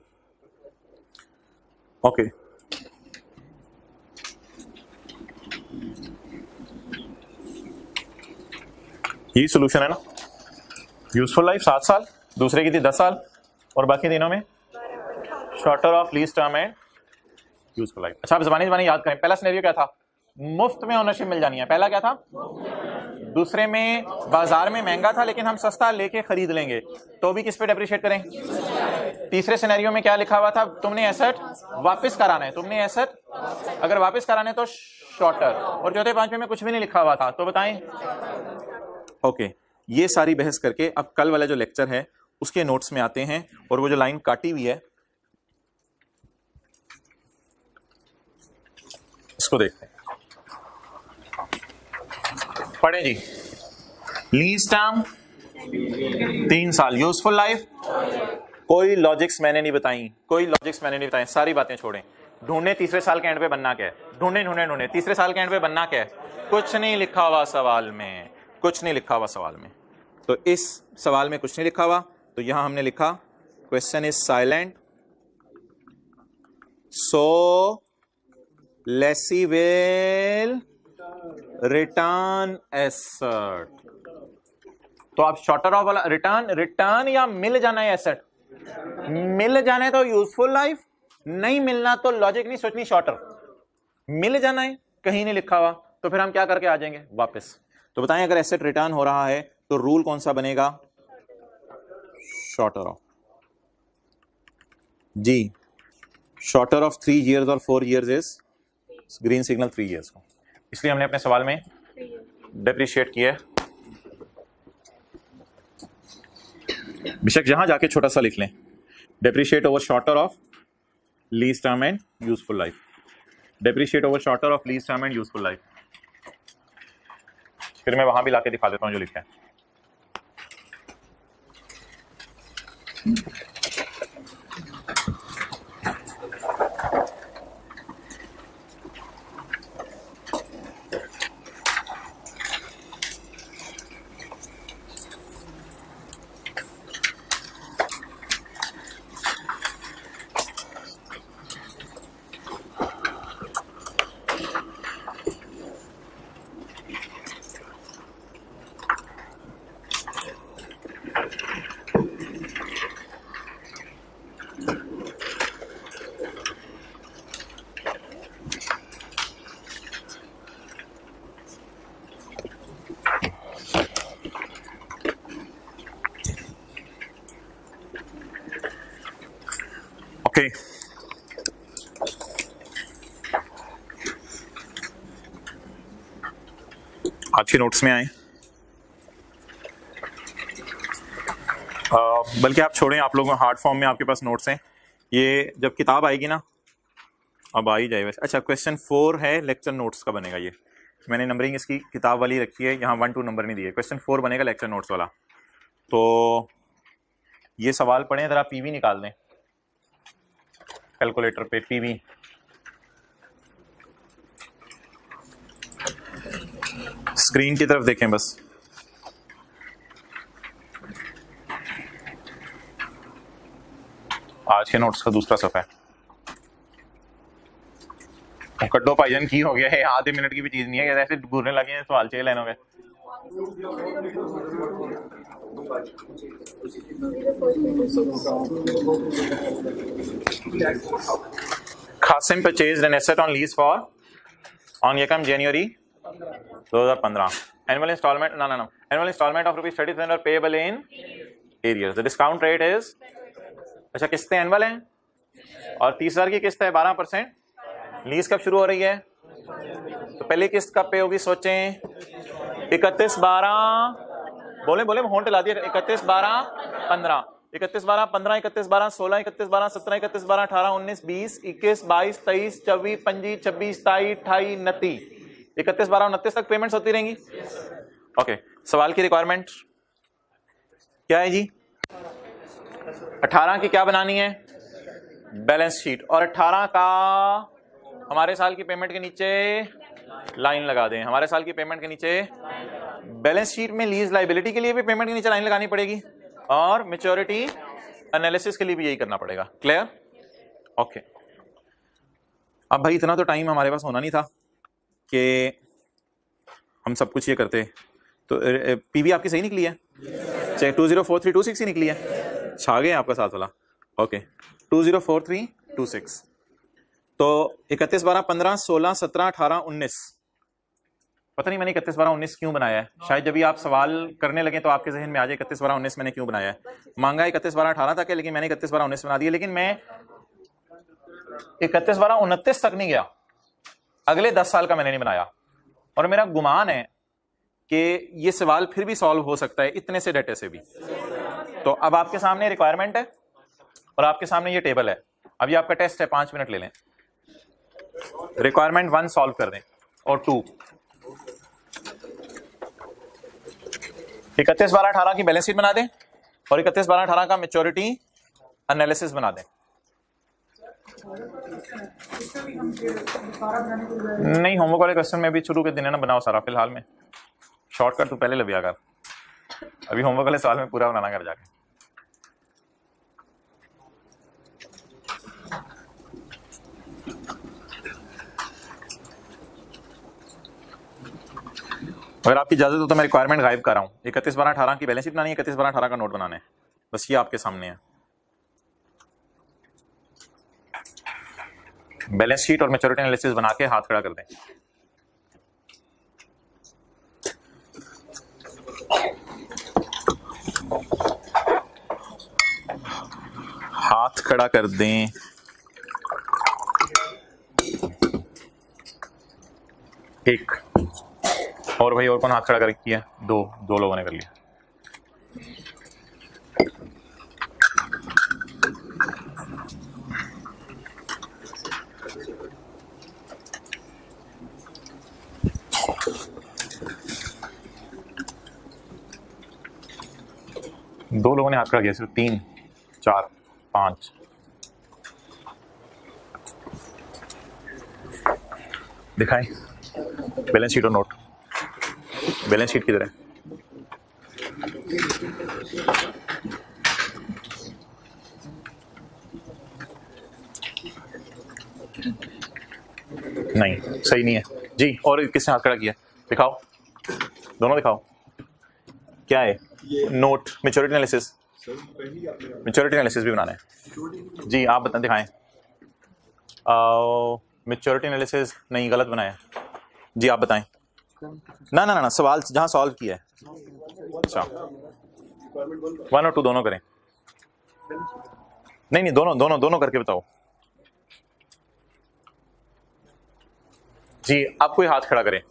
ओके, यही सोल्यूशन है ना। यूजफुल लाइफ 7 साल, दूसरे की थी 10 साल, और बाकी दिनों में shorter of lease term and useful life. अच्छा, आप ज़बानी याद करें। पहला सिनेरियो क्या था? मुफ्त में ओनरशिप मिल जानी है, पहला क्या था? दूसरे में बाजार में महंगा था लेकिन हम सस्ता लेके खरीद लेंगे, तो भी किस पे डेप्रिशिएट करें? तीसरे सिनेरियो में क्या लिखा हुआ था? तुमने एसेट वापस कराना है, तुमने एसेट अगर वापस कराना है तो शॉर्टर, और चौथे 5वें में कुछ भी नहीं लिखा हुआ था, तो बताएं। ओके, ये सारी बहस करके अब कल वाला जो लेक्चर है उसके नोट्स में आते हैं, और वो जो लाइन काटी हुई है इसको देखते हैं। पढ़े जी। लीज टर्म 3 साल, यूजफुल लाइफ, कोई लॉजिक्स मैंने नहीं बताई, कोई लॉजिक्स मैंने नहीं बताई, सारी बातें छोड़ें। ढूंढने तीसरे साल के एंड पे बनना क्या है, ढूंढने तीसरे साल के एंड पे बनना क्या है, कुछ नहीं लिखा हुआ सवाल में, कुछ नहीं लिखा हुआ सवाल में। तो इस सवाल में कुछ नहीं लिखा हुआ, तो यहां हमने लिखा question is silent so lessee will return asset. तो आप शॉर्टर ऑफ वाला रिटर्न या मिल जाना है एसेट, मिल जाना है तो यूजफुल लाइफ, नहीं मिलना तो लॉजिक नहीं सोचनी शॉर्टर, मिल जाना है कहीं नहीं लिखा हुआ तो फिर हम क्या करके आ जाएंगे वापस। तो बताएं अगर एसेट रिटर्न हो रहा है तो रूल कौन सा बनेगा, शॉर्टर ऑफ जी, शॉर्टर ऑफ 3 years और 4 years is green signal 3 years को, इसलिए हमने अपने सवाल में डेप्रिशिएट किया है। बेशक जहां जाके छोटा सा लिख लें, depreciate over shorter of lease term and useful life, depreciate over shorter of lease term and useful life. फिर मैं वहां भी लाके दिखा देता हूं जो लिखा है। ओके आज के नोट्स में आए, बल्कि आप छोड़ें, आप लोग हार्ड फॉर्म में आपके पास नोट्स हैं, ये जब किताब आएगी ना, अब आ ही जाए वैसे। अच्छा क्वेश्चन 4 है, लेक्चर नोट्स का बनेगा ये, मैंने नंबरिंग इसकी किताब वाली रखी है, यहाँ 1-2 नंबर नहीं दिए, क्वेश्चन 4 बनेगा लेक्चर नोट्स वाला। तो ये सवाल पढ़ें, जरा पीवी निकाल दें कैलकुलेटर पे, पीवी स्क्रीन की तरफ देखें बस। आज के नोट्स का दूसरा सफा है। कड्डो भाईजान की हो गया है, आधे मिनट की भी चीज नहीं है, ऐसे घूरने लगे हैं सवाल चाहिए लेने में। Qasim purchased an asset on lease for on Yakam January 2015. Annual installment annual installment of rupees 30,000 are payable in arrears. The discount rate is, अच्छा किस्तें एनुअल हैं और 30,000 की किस्त है 12%। लीज कब शुरू हो रही है, तो पहली किस्त कब पे होगी सोचें, 31/12, बोले होंट ला दिया, 31/12/15, 31/12/15, 31/12/16, 31/12/17, 31/12/18, 19, 20, 21, 22, 23, 24, 25, 26, 27, 28, 29, 31/12/29 तक पेमेंट्स होती रहेंगी। ओके, सवाल की रिक्वायरमेंट क्या है जी, 18 की क्या बनानी है, बैलेंस शीट, और 18 का हमारे साल की पेमेंट के नीचे लाइन लगा दें, हमारे साल की पेमेंट के नीचे बैलेंस शीट में लीज लाइबिलिटी के लिए भी पेमेंट के नीचे लाइन लगानी पड़ेगी और मैच्योरिटी एनालिसिस के लिए भी यही करना पड़ेगा। क्लियर? ओके। अब भाई इतना तो टाइम हमारे पास होना नहीं था कि हम सब कुछ ये करते, तो पीवी आपकी सही निकली है, चाहे 204326 ही निकली है, छा गए आपका साथ वाला। ओके 204326, तो 31/12/15, 16, 17, 18, 19, पता नहीं मैंने 31/12/19 क्यों बनाया है, शायद जब भी आप सवाल करने लगे तो आपके जहन में आ जाए 31/12/19 मैंने क्यों बनाया है। मांगा 31/12/18 तक है, लेकिन मैंने 31/12/19 बना दिया, लेकिन मैं 31/12/29 तक नहीं गया, अगले 10 साल का मैंने नहीं बनाया, और मेरा गुमान है कि ये सवाल फिर भी सॉल्व हो सकता है इतने से डेटे से भी। तो अब आपके सामने रिक्वायरमेंट है और आपके सामने ये टेबल है, अब ये आपका टेस्ट है, 5 मिनट ले लें, रिक्वायरमेंट 1 सॉल्व कर दें और 2, 31/12/18 की बैलेंस शीट बना दें और 31/12/18 का मैच्योरिटी एनालिसिस बना दें। नहीं, होमवर्क वाले क्वेश्चन में भी शुरू के दिन है ना बनाओ सारा, फिलहाल में शॉर्टकट तो पहले लबिया कर, अभी होमवर्क वाले सवाल में पूरा बनाना कर जाके। अगर आपकी इजाजत हो तो मैं रिक्वायरमेंट गायब कर रहा हूँ। 31/12/18 की बैलेंस शीट बनानी है, 31/12/18 का नोट बनाना है, बस ये आपके सामने है। बैलेंस शीट और मैच्योरिटी एनालिसिस बना के हाथ खड़ा कर दें। हाथ खड़ा कर दें। एक और भाई, और कौन हाथ खड़ा कर किया? दो लोगों ने कर लिया। दो लोगों ने हाथ खड़ा किया, सिर्फ 3 4 5। दिखाएं बैलेंस शीट और नोट। बैलेंस शीट किधर है? नहीं, सही नहीं है जी। और किसने हाथ खड़ा किया? दिखाओ, दोनों दिखाओ। क्या है? Note, maturity analysis. Maturity analysis भी बनाना है जी, आप बताएं, दिखाएं। मैच्योरिटी एनालिसिस नहीं, गलत बनाया जी, आप बताएं। ना ना ना, सवाल जहां सॉल्व किया है। अच्छा, 1 और 2 दोनों करें। नहीं, दोनों करके बताओ जी। आप कोई हाथ खड़ा करें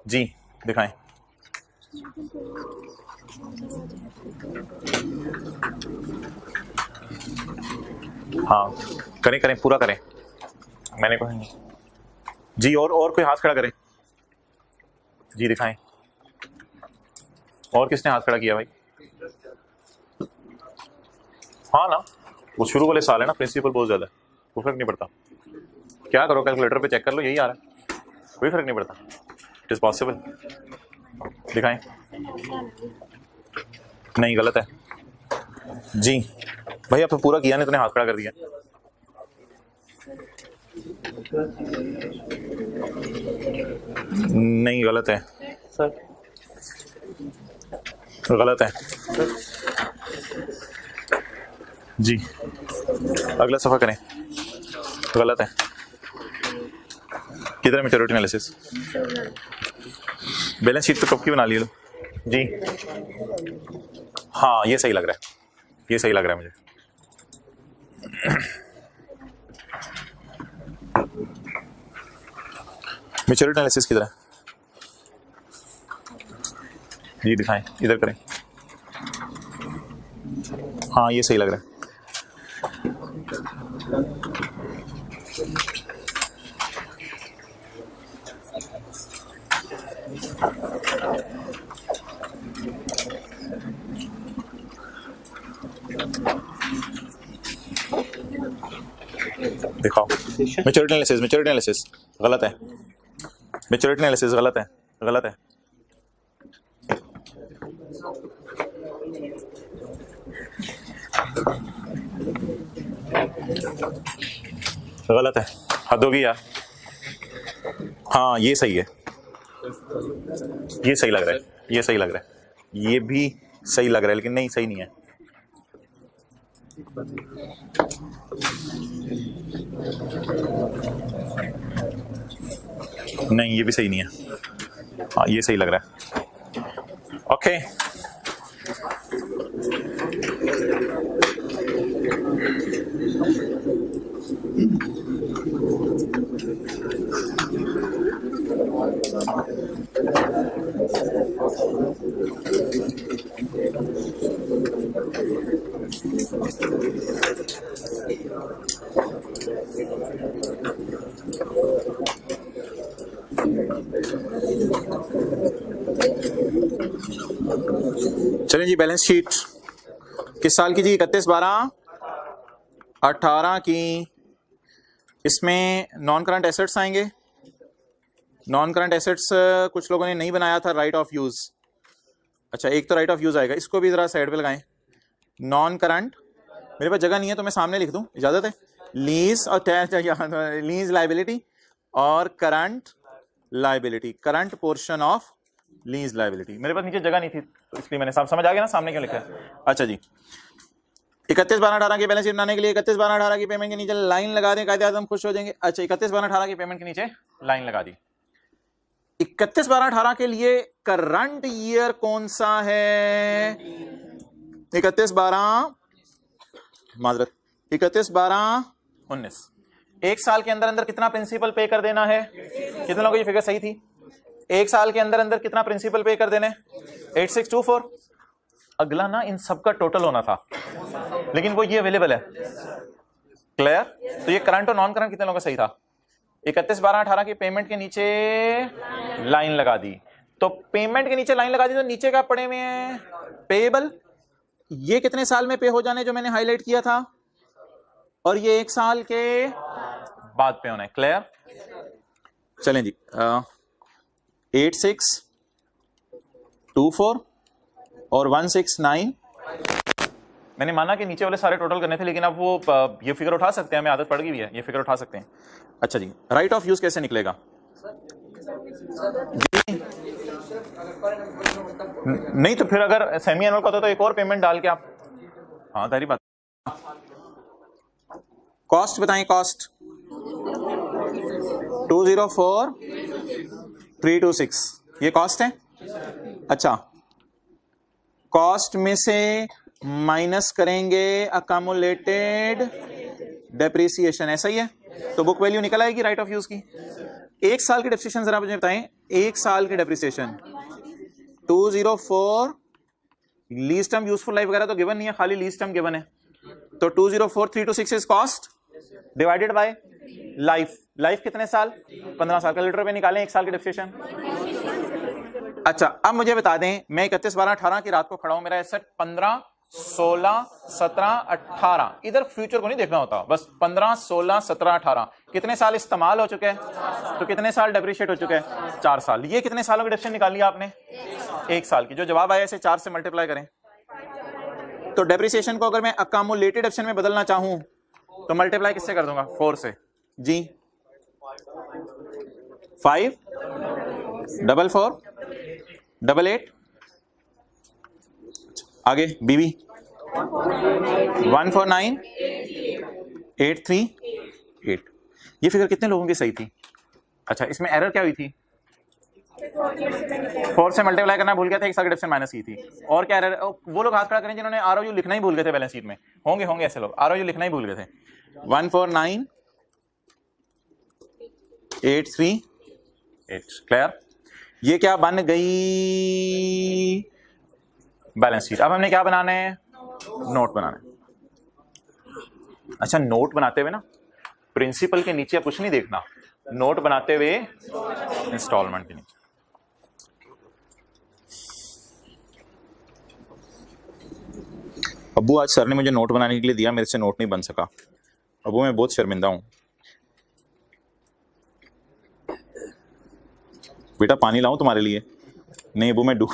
जी, दिखाएं। हाँ, करें, पूरा करें। मैंने कहा जी। और कोई हाथ खड़ा करे जी, दिखाएं। और किसने हाथ खड़ा किया भाई? हाँ ना, वो शुरू वाले साल है ना, प्रिंसिपल बहुत ज्यादा है, कोई फर्क नहीं पड़ता। क्या करो, कैलकुलेटर पे चेक कर लो, यही आ रहा है, कोई फर्क नहीं पड़ता। It is possible. दिखाएं। नहीं, गलत है जी भाई, आपने पूरा किया नहीं, तूने हाथ खड़ा कर दिया। नहीं, गलत है सर, गलत है जी। अगला सफा करें। गलत है। किधर है मैच्योरिटी एनालिसिस? बैलेंस शीट तो कब की बना ली लो जी। हाँ, ये सही लग रहा है, ये सही लग रहा है मुझे। मैच्योरिटी एनालिसिस किधर है जी, दिखाएं, इधर करें। हाँ, ये सही लग रहा है। दिखाओ मैच्योरिटी एनालिसिस गलत है। मैच्योरिटी एनालिसिस गलत है, गलत है। गलत है, हद होगी यार। हाँ, ये सही है, ये सही लग रहा है, ये सही लग रहा है, ये भी सही लग रहा है, लेकिन नहीं, सही नहीं है। नहीं, ये भी सही नहीं है। हाँ, ये सही लग रहा है। ओके, चलिए जी, बैलेंस शीट किस साल की जी? 31/12/18 की। इसमें नॉन करंट एसेट्स आएंगे। नॉन करंट एसेट्स कुछ लोगों ने नहीं बनाया था, राइट ऑफ यूज। अच्छा, एक तो राइट ऑफ यूज आएगा, इसको भी जरा साइड पे लगाएं। नॉन करंट, मेरे पास जगह नहीं है तो मैं सामने लिख दूं, इजाजत है? लीज और लीज लाइबिलिटी और current liability, current portion of lease liability. मेरे पास नीचे जगह नहीं थी तो इसलिए मैंने समझ आ गया ना सामने क्यों लिखा है। अच्छा जी, 31/12/18 की बैलेंस शीट बनाने के लिए 31/12/18 की पेमेंट के नीचे लाइन लगा दें, कायदे आजम खुश हो जाएंगे। अच्छा, 31/12/18 की पेमेंट के नीचे लाइन लगा दी। 31/12/18 के लिए करंट ईयर कौन सा है? 31/12/19। एक साल के अंदर अंदर कितना प्रिंसिपल पे कर देना है? कितने लोगों की फिगर सही थी? एक साल के अंदर अंदर कितना प्रिंसिपल पे कर देने? 8624। अगला ना इन सब का टोटल होना था, लेकिन वो ये अवेलेबल है। क्लियर? तो ये करंट और नॉन करंट कितने लोगों का सही था? 31/12/18 की पेमेंट के नीचे लाइन लगा दी। तो पेमेंट के नीचे लाइन लगा दी तो नीचे क्या पड़े हुए हैं? पेएबल। ये कितने साल में पे हो जाने जो मैंने हाईलाइट किया था, और ये एक साल के बाद पे होना है। क्लियर? चलें जी, 8624 और 169। मैंने माना कि नीचे वाले सारे टोटल करने थे, लेकिन अब वो ये फिगर उठा सकते हैं, हमें आदत पड़ गई भी है, ये फिगर उठा सकते हैं। अच्छा जी, राइट ऑफ यूज कैसे निकलेगा? नहीं तो फिर अगर सेमी एनुअल का तो एक और पेमेंट डाल के आप, हाँ तारी बात। कॉस्ट बताएं, कॉस्ट 204326 ये कॉस्ट है। अच्छा, कॉस्ट में से माइनस करेंगे अकामुलेटेड डेप्रिसिएशन, ऐसा ही है। तो बुक वैल्यू निकल आएगी राइट ऑफ यूज की। एक साल की डेप्रिसिएशन जरा मुझे बताएं, एक साल की depreciation 204, lease term useful life वगैरह तो गिवन नहीं है, खाली लीज टर्म गिवन है। तो 204326 is cost divided by life. Life कितने साल? 15 साल। कैलकुलेटर पे निकालें एक साल की डेप्रिसिएशन। अच्छा, अब मुझे बता दें, मैं 31/12/18 की रात को खड़ा हूं, मेरा एसेट 15, 16, 17, 18, इधर फ्यूचर को नहीं देखना होता, बस 15, 16, 17, 18 कितने साल इस्तेमाल हो चुके हैं, तो कितने साल डेप्रिशिएट हो चुके हैं? 4 साल। ये कितने सालों की डेप्रिसिएशन निकाली आपने? 1 साल की। जो जवाब आया इसे 4 से मल्टीप्लाई करें। तो डेप्रिसिएशन को अगर मैं अकामुलेटेड ऑप्शन में बदलना चाहूं तो मल्टीप्लाई किससे कर दूंगा? 4 से जी। 5 4 4 8 8। आगे बीबी 14983 ये फिगर कितने लोगों की सही थी? अच्छा, इसमें एरर क्या हुई थी? 4 से मल्टीप्लाई करना भूल गया था, एक साल की डेप्रिसिएशन माइनस की थी। और क्या एरर? वो लोग हाथ खड़ा करें जिन्होंने आरओयू लिखना ही भूल गए थे बैलेंस शीट में। होंगे ऐसे लोग, आरओयू लिखना ही भूल गए थे। 14983। क्लियर? ये क्या बन गई? Balance sheet. अब हमने क्या बनाना है? नोट बनाना है। अच्छा, नोट बनाते हुए ना प्रिंसिपल के नीचे कुछ नहीं देखना, नोट बनाते हुए इंस्टॉलमेंट के नीचे। अब्बू आज सर ने मुझे नोट बनाने के लिए दिया, मेरे से नोट नहीं बन सका। अब्बू मैं बहुत शर्मिंदा हूं। बेटा पानी लाऊं तुम्हारे लिए? नहीं अब्बू मैं डूब।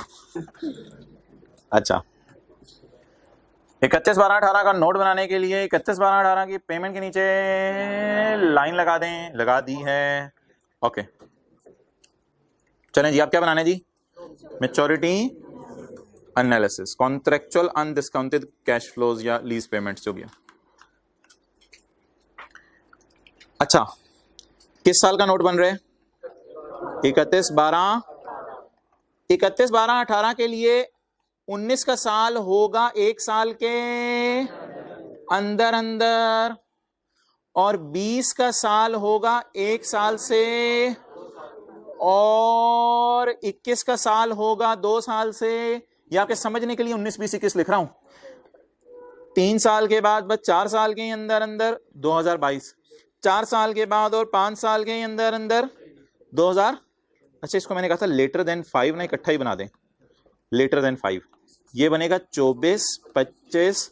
अच्छा, 31/12/18 का नोट बनाने के लिए 31/12/18 की पेमेंट के नीचे लाइन लगा दें, लगा दी है। ओके, चलें जी, आप क्या बनाने जी? Maturity analysis, contractual undiscounted cash flows या लीज पेमेंट्स जो भी है। अच्छा, किस साल का नोट बन रहे हैं? 31/12/18 के लिए 19 का साल होगा एक साल के अंदर अंदर, और 20 का साल होगा एक साल से, और 21 का साल होगा 2 साल से। या आपके समझने के लिए 19, 20, 21 लिख रहा हूं। 3 साल के बाद बस 4 साल के अंदर अंदर 2022, 4 साल के बाद और 5 साल के अंदर अंदर 2000। अच्छा, इसको मैंने कहा था लेटर देन 5 ना, इकट्ठा ही बना दें, लेटर देन 5। ये बनेगा 24, 25,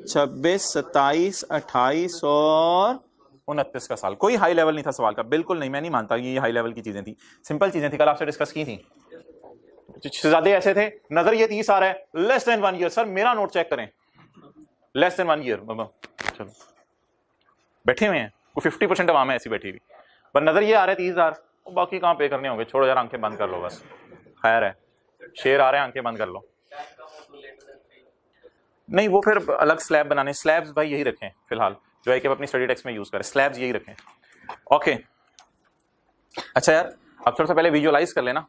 26, 27, 28 और 29 का साल। कोई हाई लेवल नहीं था सवाल का, बिल्कुल नहीं। मैं नहीं मानता ये हाई लेवल की चीजें थी, सिंपल चीजें थी, कल आपसे डिस्कस की थी। शहजादे ऐसे थे, नजर ये 30 आ रहा है, लेस देन 1 ईयर। सर मेरा नोट चेक करें, लेस देन 1 ईयर। चलो बैठे हुए हैं, वो 50% अवाम है ऐसी बैठी हुई, पर नजर ये आ रहा है 30,000, बाकी कहाँ पे करने होंगे, छोड़ो यार, आंखें बंद कर लो बस, खैर है। शेर आ रहे हैं, आंखें बंद कर लो। नहीं वो फिर अलग स्लैब बनाने, स्लैब्स भाई यही रखें फिलहाल, जो है कि अपनी स्टडी टेक्स्ट में यूज करें, स्लैब्स यही रखें। ओके अच्छा यार, अब थोड़ा सा पहले विजुअलाइज कर लेना।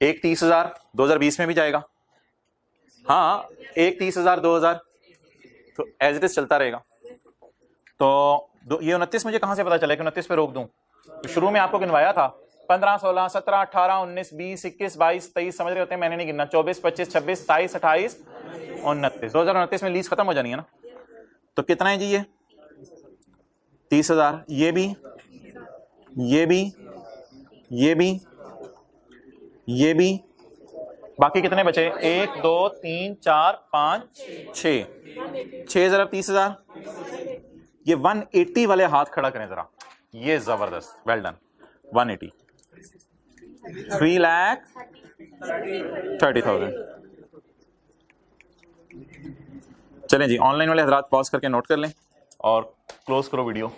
एक 30,000 2020 में भी जाएगा, हाँ एक 30,000 2000 तो एज इट इज चलता रहेगा। तो ये 29 मुझे कहां से पता चला कि 29 पे रोक दूं? तो शुरू में आपको गिनवाया था 15 16 17 18 19 20 21 22 23, समझ रहे होते हैं, मैंने नहीं गिनना, 24 25 26 27 28 29, 2029 में लीज खत्म हो जानी है ना। तो कितना है जी ये 30,000, ये भी ये भी ये भी ये भी, बाकी कितने बचे? 1 2 3 4 5 6, 6 ज़रा 30,000, ये 180 वाले हाथ खड़ा करें जरा, ये जबरदस्त, वेल डन। 180, 3,30,000। चलें जी, ऑनलाइन वाले हजरात पॉज करके नोट कर लें और क्लोज करो वीडियो।